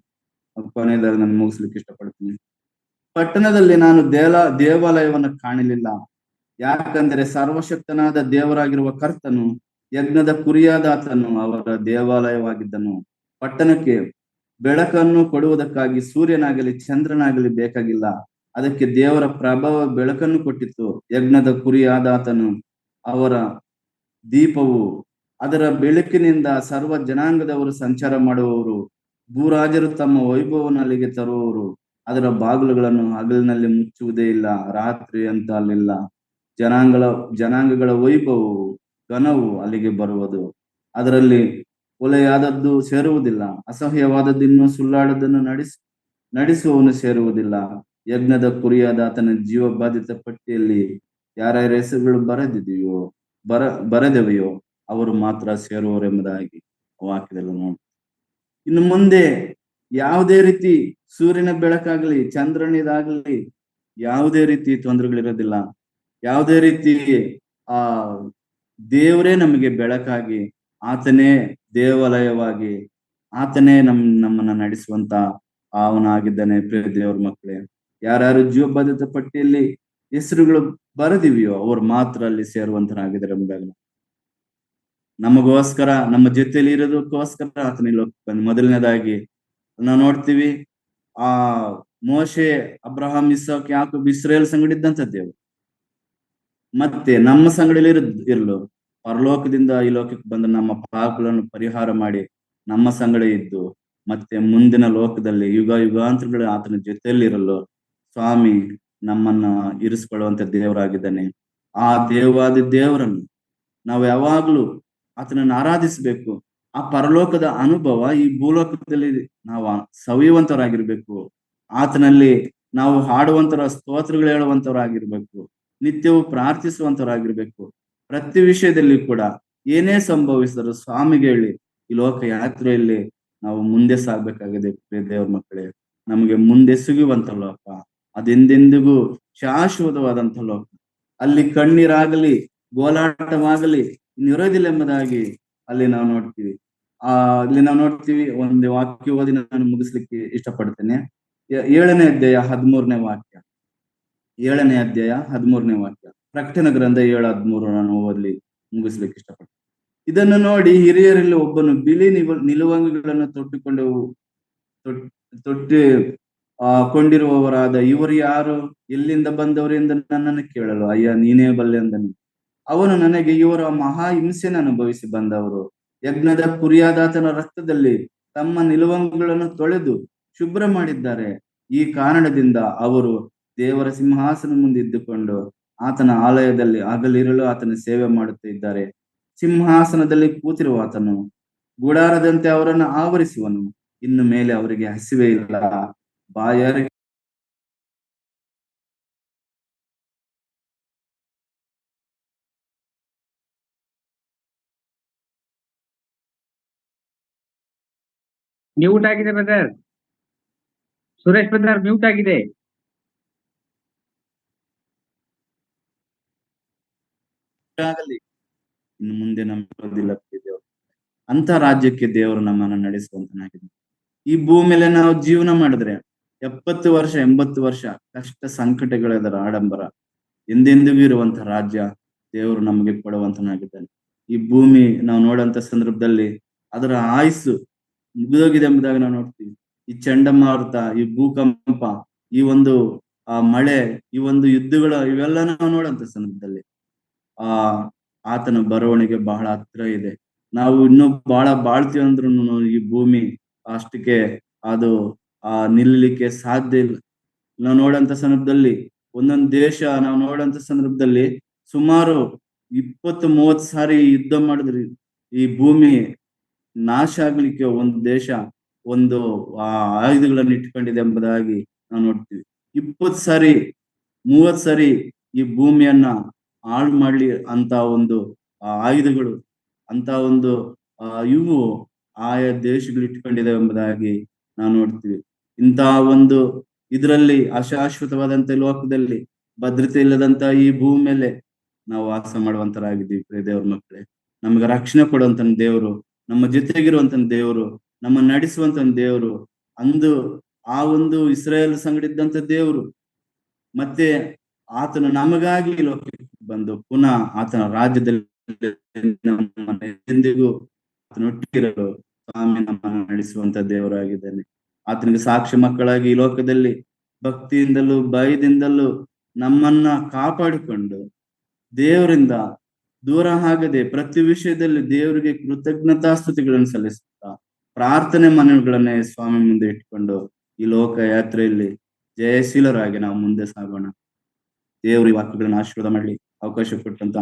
ಕೊನೆಯದಾಗಿ ನಾನು ಮುಗಿಸ್ಲಿಕ್ಕೆ ಇಷ್ಟಪಡ್ತೀನಿ. ಪಟ್ಟಣದಲ್ಲಿ ನಾನು ದೇವಾಲಯವನ್ನು ಕಾಣಲಿಲ್ಲ, ಯಾಕಂದರೆ ಸರ್ವಶಕ್ತನಾದ ದೇವರಾಗಿರುವ ಕರ್ತನು, ಯಜ್ಞದ ಕುರಿಯಾದ ಆತನು ಅವರ ದೇವಾಲಯವಾಗಿದ್ದನು. ಪಟ್ಟಣಕ್ಕೆ ಬೆಳಕನ್ನು ಕೊಡುವುದಕ್ಕಾಗಿ ಸೂರ್ಯನಾಗಲಿ ಚಂದ್ರನಾಗಲಿ ಬೇಕಾಗಿಲ್ಲ, ಅದಕ್ಕೆ ದೇವರ ಪ್ರಭಾವ ಬೆಳಕನ್ನು ಕೊಟ್ಟಿತ್ತು. ಯಜ್ಞದ ಕುರಿಯಾದ ಆತನು ಅವರ ದೀಪವು, ಅದರ ಬೆಳಕಿನಿಂದ ಸರ್ವ ಜನಾಂಗದವರು ಸಂಚಾರ ಮಾಡುವವರು, ಭೂರಾಜರು ತಮ್ಮ ವೈಭವವನ್ನು ಅಲ್ಲಿಗೆ ತರುವವರು. ಅದರ ಬಾಗಿಲುಗಳನ್ನು ಹಗಲಿನಲ್ಲಿ ಮುಚ್ಚುವುದೇ ಇಲ್ಲ, ರಾತ್ರಿ ಅಂತ ಅಲ್ಲಿಲ್ಲ. ಜನಾಂಗಗಳ ವೈಭವವು, ಘನವು ಅಲ್ಲಿಗೆ ಬರುವುದು. ಅದರಲ್ಲಿ ಕೊಲೆಯಾದದ್ದು ಸೇರುವುದಿಲ್ಲ, ಅಸಹ್ಯವಾದದ್ದು ಇನ್ನೂ ಸುಳ್ಳಾಡದನ್ನು ನಡೆಸುವವನು ಸೇರುವುದಿಲ್ಲ. ಯಜ್ಞದ ಕುರಿಯಾದ ಆತನ ಜೀವಬಾಧಿತ ಪಟ್ಟಿಯಲ್ಲಿ ಯಾರ್ಯಾರ ಹೆಸರುಗಳು ಬರೆದೆವೆಯೋ ಅವರು ಮಾತ್ರ ಸೇರುವರೆಂಬುದಾಗಿ ವಾಕ್ಯದಲ್ಲಿ ನೋಡಿ. ಇನ್ನು ಮುಂದೆ ಯಾವುದೇ ರೀತಿ ಸೂರ್ಯನ ಬೆಳಕಾಗ್ಲಿ ಚಂದ್ರನಿದಾಗ್ಲಿ ಯಾವುದೇ ರೀತಿ ತೊಂದರೆಗಳಿರೋದಿಲ್ಲ. ಯಾವುದೇ ರೀತಿ ಆ ದೇವರೇ ನಮಗೆ ಬೆಳಕಾಗಿ, ಆತನೇ ದೇವಾಲಯವಾಗಿ, ಆತನೇ ನಮ್ಮನ್ನ ನಡೆಸುವಂತ ಅವನಾಗಿದ್ದಾನೆ. ಪ್ರಿಯ ದೇವ್ರ ಮಕ್ಕಳೇ, ಯಾರ್ಯಾರು ಜೀವಬಾಧ್ಯತೆ ಪಟ್ಟಿಯಲ್ಲಿ ಹೆಸರುಗಳು ಬರೆದಿವೆಯೋ ಅವ್ರು ಮಾತ್ರ ಅಲ್ಲಿ ಸೇರುವಂತರಾಗಿದ್ದಾರೆ ಎಂಬುದಾಗಿ, ನಮಗೋಸ್ಕರ ನಮ್ಮ ಜೊತೆಯಲ್ಲಿ ಇರೋದಕ್ಕೋಸ್ಕರ ಆತನ ಬಂದ್ ಮೊದಲನೇದಾಗಿ ನಾವು ನೋಡ್ತೀವಿ. ಆ ಮೋಶೆ, ಅಬ್ರಹಾಂ, ಇಸಾಕ್, ಯಾಕೋಬ್, ಇಸ್ರೇಲ್ ಸಂಗಡ ಇದ್ದಂತ ದೇವ್ರು ಮತ್ತೆ ನಮ್ಮ ಸಂಗಡಲ್ಲಿ ಇರಲು ಪರಲೋಕದಿಂದ ಈ ಲೋಕಕ್ಕೆ ಬಂದ ನಮ್ಮ ಪಾಪಗಳನ್ನು ಪರಿಹಾರ ಮಾಡಿ ನಮ್ಮ ಸಂಗಡ ಇದ್ದು ಮತ್ತೆ ಮುಂದಿನ ಲೋಕದಲ್ಲಿ ಯುಗ ಯುಗಾಂತರಗಳು ಆತನ ಜೊತೆಯಲ್ಲಿ ಇರಲು ಸ್ವಾಮಿ ನಮ್ಮನ್ನ ಇರಿಸ್ಕೊಳ್ಳುವಂತ ದೇವರಾಗಿದ್ದಾನೆ. ಆ ದೇವಾದಿ ದೇವರನ್ನು ನಾವು ಯಾವಾಗ್ಲೂ ಆತನನ್ನು ಆರಾಧಿಸ್ಬೇಕು. ಆ ಪರಲೋಕದ ಅನುಭವ ಈ ಭೂಲೋಕದಲ್ಲಿ ನಾವು ಸವಿಯುವಂತವರಾಗಿರ್ಬೇಕು. ಆತನಲ್ಲಿ ನಾವು ಹಾಡುವಂತರ ಸ್ತೋತ್ರಗಳು ಹೇಳುವಂತವರಾಗಿರ್ಬೇಕು. ನಿತ್ಯವೂ ಪ್ರಾರ್ಥಿಸುವಂತವರಾಗಿರ್ಬೇಕು. ಪ್ರತಿ ವಿಷಯದಲ್ಲಿ ಕೂಡ ಏನೇ ಸಂಭವಿಸಿದ್ರು ಸ್ವಾಮಿಗೆ ಹೇಳಿ ಈ ಲೋಕ ಯಾತ್ರೆಯಲ್ಲಿ ನಾವು ಮುಂದೆ ಸಾಗ್ಬೇಕಾಗಿದೆ. ದೇವ್ರ ಮಕ್ಕಳೇ, ನಮಗೆ ಮುಂದೆ ಸಿಗುವಂತ ಲೋಕ ಅದೆಂದೆಂದಿಗೂ ಶಾಶ್ವತವಾದಂತ ಲೋಕ. ಅಲ್ಲಿ ಕಣ್ಣೀರಾಗಲಿ ಗೋಲಾಟವಾಗಲಿ ಇರೋದಿಲ್ಲ ಎಂಬುದಾಗಿ ಅಲ್ಲಿ ನಾವು ನೋಡ್ತೀವಿ. ಅಲ್ಲಿ ನಾವು ನೋಡ್ತೀವಿ. ಒಂದು ವಾಕ್ಯ ಓದಿ ನಾನು ಮುಗಿಸ್ಲಿಕ್ಕೆ ಇಷ್ಟಪಡ್ತೇನೆ. 7ನೇ ಅಧ್ಯಾಯ 13ನೇ ವಾಕ್ಯ. 7ನೇ ಅಧ್ಯಾಯ 13ನೇ ವಾಕ್ಯ. ಪ್ರಕಟಣೆ ಗ್ರಂಥ 7:13 ನಾನು ಓದಲಿ ಮುಗಿಸ್ಲಿಕ್ಕೆ ಇಷ್ಟಪಡ್ತೇನೆ. ಇದನ್ನು ನೋಡಿ ಹಿರಿಯರಲ್ಲಿ ಒಬ್ಬನು ಬಿಳಿ ನಿಲುವಂಗಿಗಳನ್ನು ತೊಟ್ಟಿ ಕೊಂಡಿರುವವರಾದ ಇವರು ಯಾರು, ಎಲ್ಲಿಂದ ಬಂದವರು ಎಂದು ನನ್ನನ್ನು ಕೇಳಲು, ಅಯ್ಯ ನೀನೇ ಬಲ್ಲೆ ಎಂದನು. ಅವನು ನನಗೆ, ಇವರ ಮಹಾ ಹಿಂಸೆಯನ್ನು ಅನುಭವಿಸಿ ಬಂದವರು ಯಜ್ಞದ ಕುರಿಯಾದಾತನ ರಕ್ತದಲ್ಲಿ ತಮ್ಮ ನಿಲುವಂಗಿಗಳನ್ನು ತೊಳೆದು ಶುಭ್ರ ಮಾಡಿದ್ದಾರೆ. ಈ ಕಾರಣದಿಂದ ಅವರು ದೇವರ ಸಿಂಹಾಸನ ಮುಂದೆ ಇದ್ದುಕೊಂಡು ಆತನ ಆಲಯದಲ್ಲಿ ಹಗಲಿರುಳು ಆತನ ಸೇವೆ ಮಾಡುತ್ತಿದ್ದಾರೆ. ಸಿಂಹಾಸನದಲ್ಲಿ ಕೂತಿರುವ ಆತನು ಗುಡಾರದಂತೆ ಅವರನ್ನು ಆವರಿಸುವನು. ಇನ್ನು ಮೇಲೆ ಅವರಿಗೆ ಹಸಿವೆ ಇಲ್ಲ, ಬಾಯಾರಿಕೆ ಮ್ಯೂಟ್ ಆಗಿದೆ ಬ್ರದರ್. ಸುರೇಶ್ ಬ್ರದರ್ ಮ್ಯೂಟ್ ಆಗಿದೆ. ಇನ್ನು ಮುಂದೆ ನಮ್ಮಿಲ್ಲ ದೇವರು ಅಂತ ರಾಜ್ಯಕ್ಕೆ ದೇವರು ನಮ್ಮನ್ನ ನಡೆಸುವಂತನಾಗಿದೆ. ಈ ಭೂಮಿಯಲ್ಲಿ ನಾವು ಜೀವನ ಮಾಡಿದ್ರೆ 70 ವರ್ಷ 80 ವರ್ಷ ಕಷ್ಟ ಸಂಕಟಗಳದರ ಆಡಂಬರ ಎಂದೆಂದಿಗೂ ಇರುವಂತ ರಾಜ್ಯ ದೇವರು ನಮಗೆ ಕೊಡುವಂತನಾಗಿದ್ದಾನೆ. ಈ ಭೂಮಿ ನಾವು ನೋಡುವಂತ ಸಂದರ್ಭದಲ್ಲಿ ಅದರ ಆಯುಸ್ಸು ಮುಗಿದೋಗಿದೆ ಎಂಬುದಾಗಿ ನಾವು ನೋಡ್ತೀವಿ. ಈ ಚಂಡಮಾರುತ, ಈ ಭೂಕಂಪ, ಈ ಒಂದು ಮಳೆ, ಈ ಒಂದು ಯುದ್ಧಗಳ ಇವೆಲ್ಲ ನಾವು ನೋಡುವಂತ ಸಂದರ್ಭದಲ್ಲಿ ಆತನ ಬರವಣಿಗೆ ಬಹಳ ಹತ್ರ ಇದೆ. ನಾವು ಇನ್ನೂ ಬಹಳ ಬಾಳ್ತೀವಿ ಅಂದ್ರೂ ಈ ಭೂಮಿ ಅಷ್ಟಕ್ಕೆ ಅದು ನಿಲ್ಲಲಿಕ್ಕೆ ಸಾಧ್ಯ ಇಲ್ಲ. ನಾವು ನೋಡಂತ ಸಂದರ್ಭದಲ್ಲಿ ಒಂದೊಂದು ದೇಶ ನಾವು ನೋಡಂತ ಸಂದರ್ಭದಲ್ಲಿ ಸುಮಾರು 20-30 ಸಾರಿ ಯುದ್ಧ ಮಾಡಿದ್ರಿ ಈ ಭೂಮಿ ನಾಶ ಆಗ್ಲಿಕ್ಕೆ ಒಂದು ದೇಶ ಒಂದು ಆಯುಧಗಳನ್ನು ಇಟ್ಕೊಂಡಿದೆ ಎಂಬುದಾಗಿ ನಾವು ನೋಡ್ತೀವಿ. 20 ಸಾರಿ 30 ಸಾರಿ ಈ ಭೂಮಿಯನ್ನ ಹಾಳು ಮಾಡ್ಲಿ ಅಂತ ಒಂದು ಆಯುಧಗಳು ಅಂತ ಒಂದು ಇವು ಆಯಾ ದೇಶಗಳು ಇಟ್ಕೊಂಡಿದೆ ಎಂಬುದಾಗಿ ನಾವು ನೋಡ್ತೀವಿ. ಇಂತಹ ಒಂದು ಇದರಲ್ಲಿ ಅಶಾಶ್ವತವಾದಂತ ಲೋಕದಲ್ಲಿ ಭದ್ರತೆ ಇಲ್ಲದಂತ ಈ ಭೂಮಿ ಮೇಲೆ ನಾವು ವಾಸ ಮಾಡುವಂತರಾಗಿದ್ದೀವಿ. ದೇವ್ರ ಮಕ್ಕಳೇ, ನಮಗೆ ರಕ್ಷಣೆ ಕೊಡುವಂತ ದೇವರು, ನಮ್ಮ ಜೊತೆಗಿರುವಂತ ದೇವರು, ನಮ್ಮ ನಡೆಸುವಂತ ದೇವರು, ಅಂದು ಆ ಒಂದು ಇಸ್ರಾಯೇಲ್ ಸಂಗಡಿದ್ದಂತ ದೇವರು ಮತ್ತೆ ಆತನು ನಮಗಾಗಿ ಲೋಕಕ್ಕೆ ಬಂದು ಪುನಃ ಆತನ ರಾಜ್ಯದಲ್ಲಿ ಎಂದಿಗೂ ಆತನೊಟ್ಟಿಗಿರಲು ಸ್ವಾಮಿ ನಮ್ಮನ್ನು ನಡೆಸುವಂತ ದೇವರಾಗಿದ್ದಾನೆ. ಆತನಿಗೆ ಸಾಕ್ಷಿ ಮಕ್ಕಳಾಗಿ ಈ ಲೋಕದಲ್ಲಿ ಭಕ್ತಿಯಿಂದಲೂ ಭಯದಿಂದಲೂ ನಮ್ಮನ್ನ ಕಾಪಾಡಿಕೊಂಡು ದೇವರಿಂದ ದೂರ ಆಗದೆ ಪ್ರತಿ ವಿಷಯದಲ್ಲಿ ದೇವರಿಗೆ ಕೃತಜ್ಞತಾಸ್ತುತಿಗಳನ್ನು ಸಲ್ಲಿಸುತ್ತಾ ಪ್ರಾರ್ಥನೆ ಮನವಿಗಳನ್ನೇ ಸ್ವಾಮಿ ಮುಂದೆ ಇಟ್ಕೊಂಡು ಈ ಲೋಕ ಯಾತ್ರೆಯಲ್ಲಿ ಜಯಶೀಲರಾಗಿ ನಾವು ಮುಂದೆ ಸಾಗೋಣ. ದೇವರು ಈ ವಾಕ್ಯಗಳನ್ನು ಆಶೀರ್ವಾದ ಮಾಡಲಿ. ಅವಕಾಶ ಕೊಟ್ಟಂತ